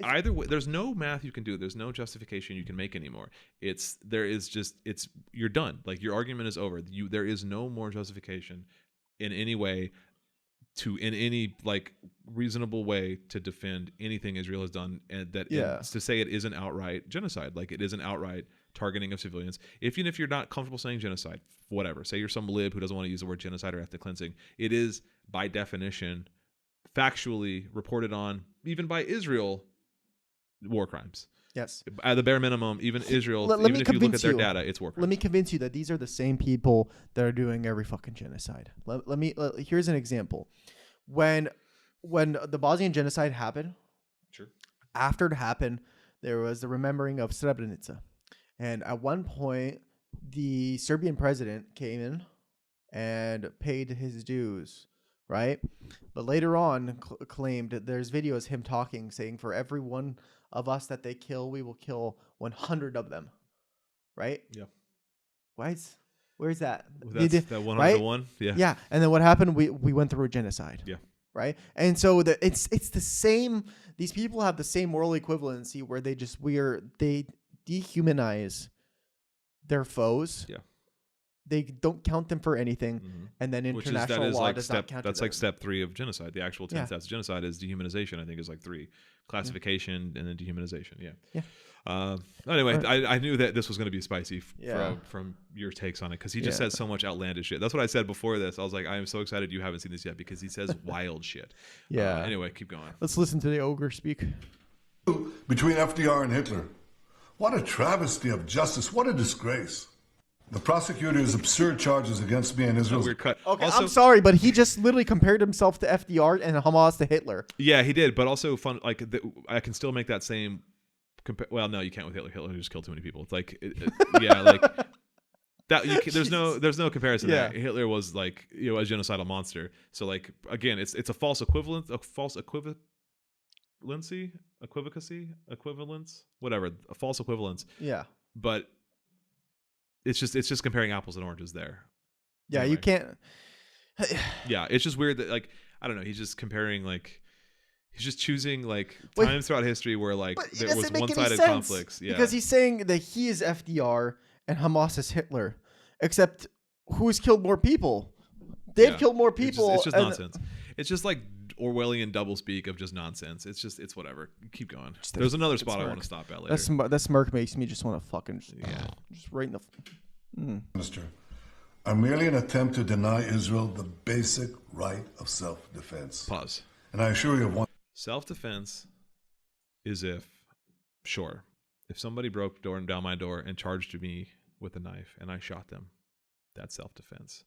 either way. There's no math you can do. There's no justification you can make anymore. You're done. Like your argument is over. There is no more justification in any way in any like reasonable way to defend anything Israel has done, and to say it isn't outright genocide, like it isn't outright targeting of civilians. Even if you're not comfortable saying genocide, whatever, say you're some lib who doesn't want to use the word genocide or ethnic cleansing, it is by definition factually reported on, even by Israel, war crimes. Yes. At the bare minimum, even Israel, Let even me if you look at convince their you. data, it's war crimes. Let me convince you that these are the same people that are doing every fucking genocide. Here's an example. When the Bosnian genocide happened, Sure. after it happened, there was the remembering of Srebrenica. And at one point, the Serbian president came in and paid his dues, right? But later on claimed there's videos him talking, saying for every one of us that they kill, we will kill 100 of them, right? Yeah. Where's that? That's that 100 right? to 1. Yeah. Yeah, and then what happened? We went through a genocide. Yeah. Right, and so it's the same. These people have the same moral equivalency where they dehumanize their foes. Yeah. they don't count them for anything, and then international law does not count. That's like step 3 of genocide. The actual 10 steps of genocide is dehumanization. I think is like 3: classification and then dehumanization. Anyway, I knew that this was going to be spicy from your takes on it because he just says so much outlandish shit. That's what I said before this. I was like, I am so excited you haven't seen this yet because he says wild shit. Anyway, keep going. Let's listen to the ogre speak. Between FDR and Hitler. What a travesty of justice. What a disgrace. The prosecutor's absurd charges against me and Israel. Weird cut. Okay, also, I'm sorry, but he just literally compared himself to FDR and Hamas to Hitler. Yeah, he did. But also fun. Like I can still make that same. Well, no, you can't with Hitler. Hitler just killed too many people. It's like, like that. There's no comparison. There. Hitler was like a genocidal monster. So like again, it's a false equivalence, equivalence, whatever, a false equivalence. Yeah. But it's just comparing apples and oranges there. Yeah, anyway. You can't. Yeah, it's just weird that like I don't know. He's just comparing like. He's just choosing like times throughout history where like there was one-sided conflicts. Yeah. Because he's saying that he is FDR and Hamas is Hitler. Except who's killed more people? They've killed more people. It's just nonsense. It's just like Orwellian doublespeak of just nonsense. It's whatever. Keep going. There's another spot I want to stop at later. That smirk makes me just want to fucking just right in the. Minister, are merely an attempt to deny Israel the basic right of self-defense. Pause. And I assure you of one. Self-defense is if somebody broke down my door and charged me with a knife and I shot them, that's self-defense.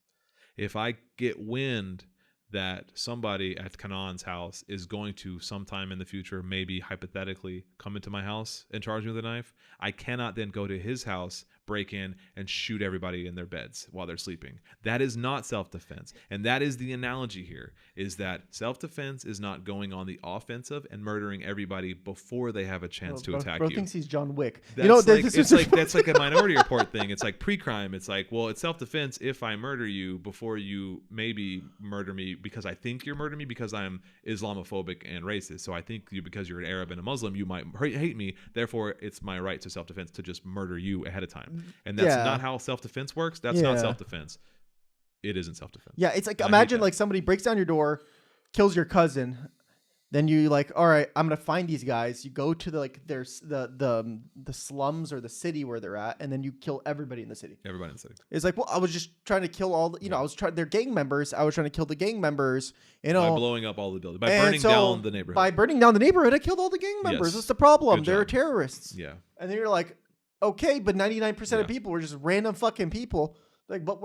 If I get wind that somebody at Kanan's house is going to sometime in the future, maybe hypothetically, come into my house and charge me with a knife, I cannot then go to his house, break in, and shoot everybody in their beds while they're sleeping. That is not self-defense. And that is the analogy here, is that self-defense is not going on the offensive and murdering everybody before they have a chance to attack you. Bro thinks he's John Wick. That's like a Minority Report thing. It's like pre-crime. It's like, well, it's self-defense if I murder you before you maybe murder me because I think you're murdering me because I'm Islamophobic and racist. So I think you, because you're an Arab and a Muslim, you might hate me. Therefore, it's my right to self-defense to just murder you ahead of time. And that's not how self-defense works. That's not self-defense. It isn't self-defense. Yeah, it's like, imagine like somebody breaks down your door, kills your cousin, then you like, all right, I'm gonna find these guys. You go to the slums or the city where they're at, and then you kill everybody in the city. Everybody in the city. It's like, well, I was just trying to kill all the, they're gang members. I was trying to kill the gang members, by blowing up all the buildings, by burning down the neighborhood. By burning down the neighborhood, I killed all the gang members. What's the problem? They're terrorists. Yeah. And then you're like, okay, but 99% of people were just random fucking people. Like, but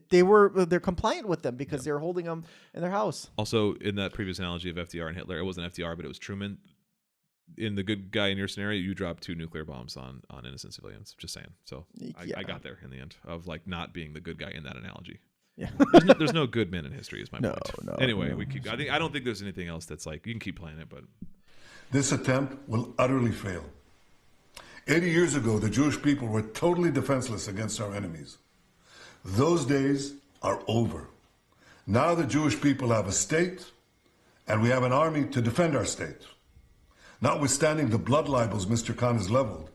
they're compliant with them because they're holding them in their house. Also, in that previous analogy of FDR and Hitler, it wasn't FDR, but it was Truman. In the good guy in your scenario, you dropped 2 nuclear bombs on innocent civilians. Just saying. So I got there in the end of like not being the good guy in that analogy. Yeah. there's no good men in history is my point. No. Anyway, we keep. I don't think there's anything else that's like you can keep playing it, but this attempt will utterly fail. 80 years ago, the Jewish people were totally defenseless against our enemies. Those days are over. Now the Jewish people have a state, and we have an army to defend our state. Notwithstanding the blood libels Mr. Khan has leveled.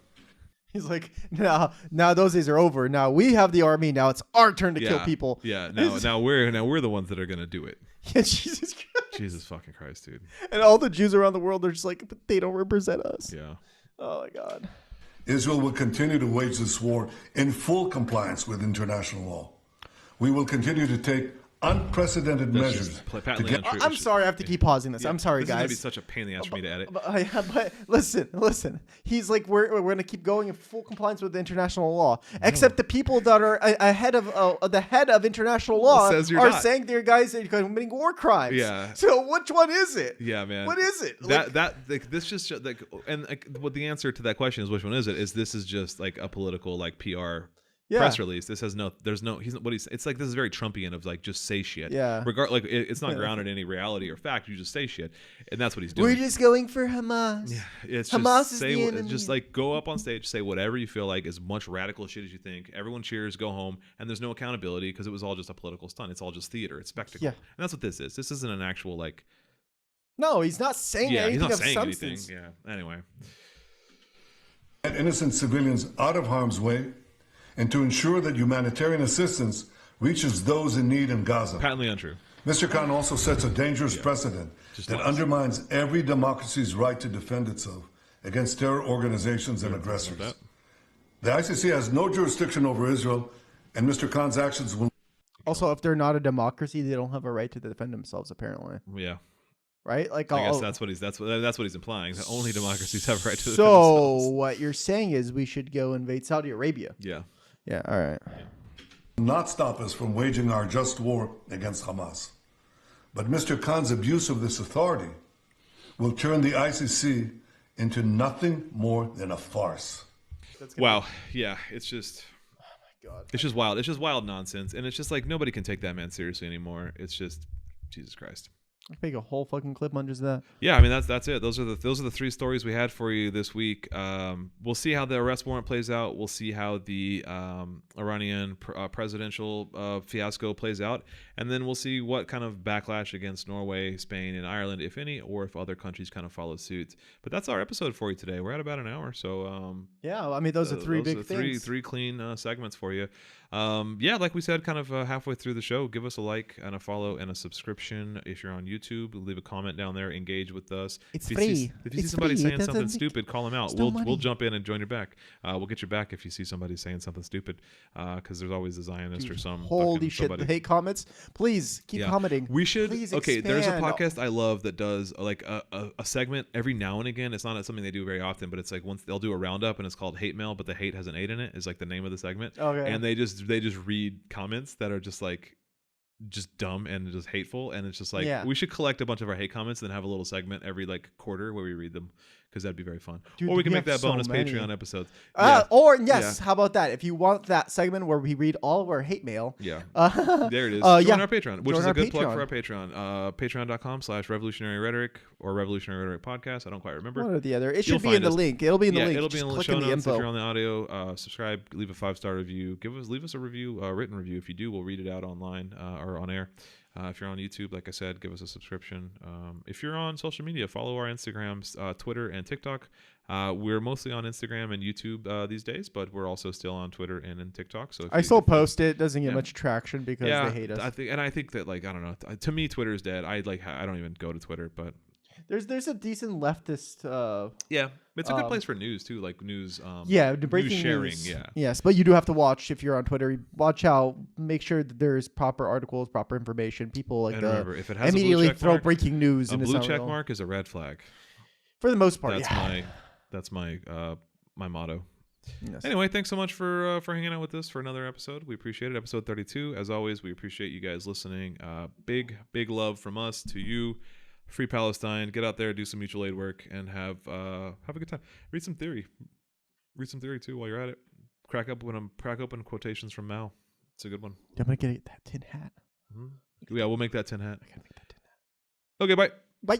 He's like, now those days are over. Now we have the army. Now it's our turn to kill people. Yeah. Now we're the ones that are gonna do it. Yeah, Jesus Christ. Jesus fucking Christ, dude. And all the Jews around the world are just like, but they don't represent us. Yeah. Oh my God. Israel will continue to wage this war in full compliance with international law. We will continue to take unprecedented measures. I'm sorry, I have to keep pausing this. I'm sorry, guys. This is going to be such a pain in the ass for me to edit. But listen. He's like, we're going to keep going in full compliance with international law. No. Except the people that are ahead of the head of international law are saying they're guys that are committing war crimes. Yeah. So which one is it? Yeah, man. What is it? This just like, and like, what the answer to that question is, which one is it? Is this is just like a political like PR. Press release. This has it's like this is very Trumpian of like just say shit. Yeah. It's not grounded in any reality or fact. You just say shit, and that's what he's doing. We're just going for Hamas. Yeah, it's Hamas just is the enemy. Just like go up on stage, say whatever you feel like, as much radical shit as you think. Everyone cheers, go home, and there's no accountability because it was all just a political stunt. It's all just theater. It's spectacle. Yeah. And that's what this is. This isn't an actual like. No, he's not saying anything he's not saying substance. Anything. Yeah. Anyway. And innocent civilians out of harm's way. and to ensure that humanitarian assistance reaches those in need in Gaza. Patently untrue. Mr. Khan also sets a dangerous precedent that lies. undermines every democracy's right to defend itself against terror organizations and aggressors. The ICC has no jurisdiction over Israel, and Mr. Khan's actions will... Also, if they're not a democracy, they don't have a right to defend themselves, apparently. Yeah. Right? Like, I guess that's what he's implying. That only democracies have a right to defend so themselves. what you're saying is we should go invade Saudi Arabia. Yeah. Yeah, all right. not stop us from waging our just war against Hamas. But Mr. Khan's abuse of this authority will turn the ICC into nothing more than a farce. Wow. Yeah, it's just... God. It's just wild. It's just wild nonsense. And it's just like nobody can take that man seriously anymore. It's just Jesus Christ. I make a whole fucking clip on just that. Yeah, I mean that's it. Those are the three stories we had for you this week. We'll see how the arrest warrant plays out. We'll see how the Iranian presidential fiasco plays out, and then we'll see what kind of backlash against Norway, Spain, and Ireland, if any, or if other countries kind of follow suit. But that's our episode for you today. We're at about an hour, so yeah. I mean, those are three big things. Three clean segments for you. Yeah, like we said, kind of halfway through the show, give us a like and a follow and a subscription. If you're on YouTube, leave a comment down there, engage with us. It's free. If you see somebody saying something doesn't stupid, call them out. We'll jump in and join your back. We'll get your back if you see somebody saying something stupid, because there's always a Zionist or some. Holy shit! Somebody. The hate comments. Please keep commenting. We should. Please okay, there's a expand. podcast I love that does like a segment every now and again. It's not something they do very often, but it's like once they'll do a roundup and it's called Hate Mail, but the hate has an 8 in it. Is like the name of the segment. Okay. And they just read comments that are just dumb and just hateful, and it's just like we should collect a bunch of our hate comments and then have a little segment every like quarter where we read them, because that'd be very fun. Dude, or we can we make have that bonus so many. Patreon episode. How about that? If you want that segment where we read all of our hate mail, there it is. Join our Patreon, which Join is a our good plug Patreon. for our Patreon. Patreon.com/Revolutionary Rhetoric or Revolutionary Rhetoric Podcast. I don't quite remember. one or the other. It You'll should be in find the us. link. It'll be in the link. It'll be in the Just show click notes info. if you're on the audio. Subscribe, leave a 5-star review. Leave us a review, a written review. If you do, we'll read it out online or on air. If you're on YouTube, like I said, give us a subscription. If you're on social media, follow our Instagrams, Twitter, and TikTok. We're mostly on Instagram and YouTube these days, but we're also still on Twitter and in TikTok. So I still post it. Doesn't get much traction because they hate us. I think that I don't know. To me, Twitter is dead. I don't even go to Twitter, but there's a decent leftist. It's a good place for news too, like news. The breaking news sharing. news. Yeah. Yes, but you do have to watch if you're on Twitter. Watch out. Make sure that there's proper articles, proper information. People like remember, if it has immediately a blue check throw mark, breaking news. A and blue it's not check real. mark is a red flag. For the most part. That's my motto. Yes. Anyway, thanks so much for hanging out with us for another episode. We appreciate it. Episode 32. As always, we appreciate you guys listening. Big love from us to you. Free Palestine. Get out there, do some mutual aid work, and have a good time. Read some theory. Read some theory too while you're at it. Crack open quotations from Mao. It's a good one. I'm gonna get that tin hat. Mm-hmm. Yeah, we'll make that tin hat. I gotta make that tin hat. Okay, bye. Bye.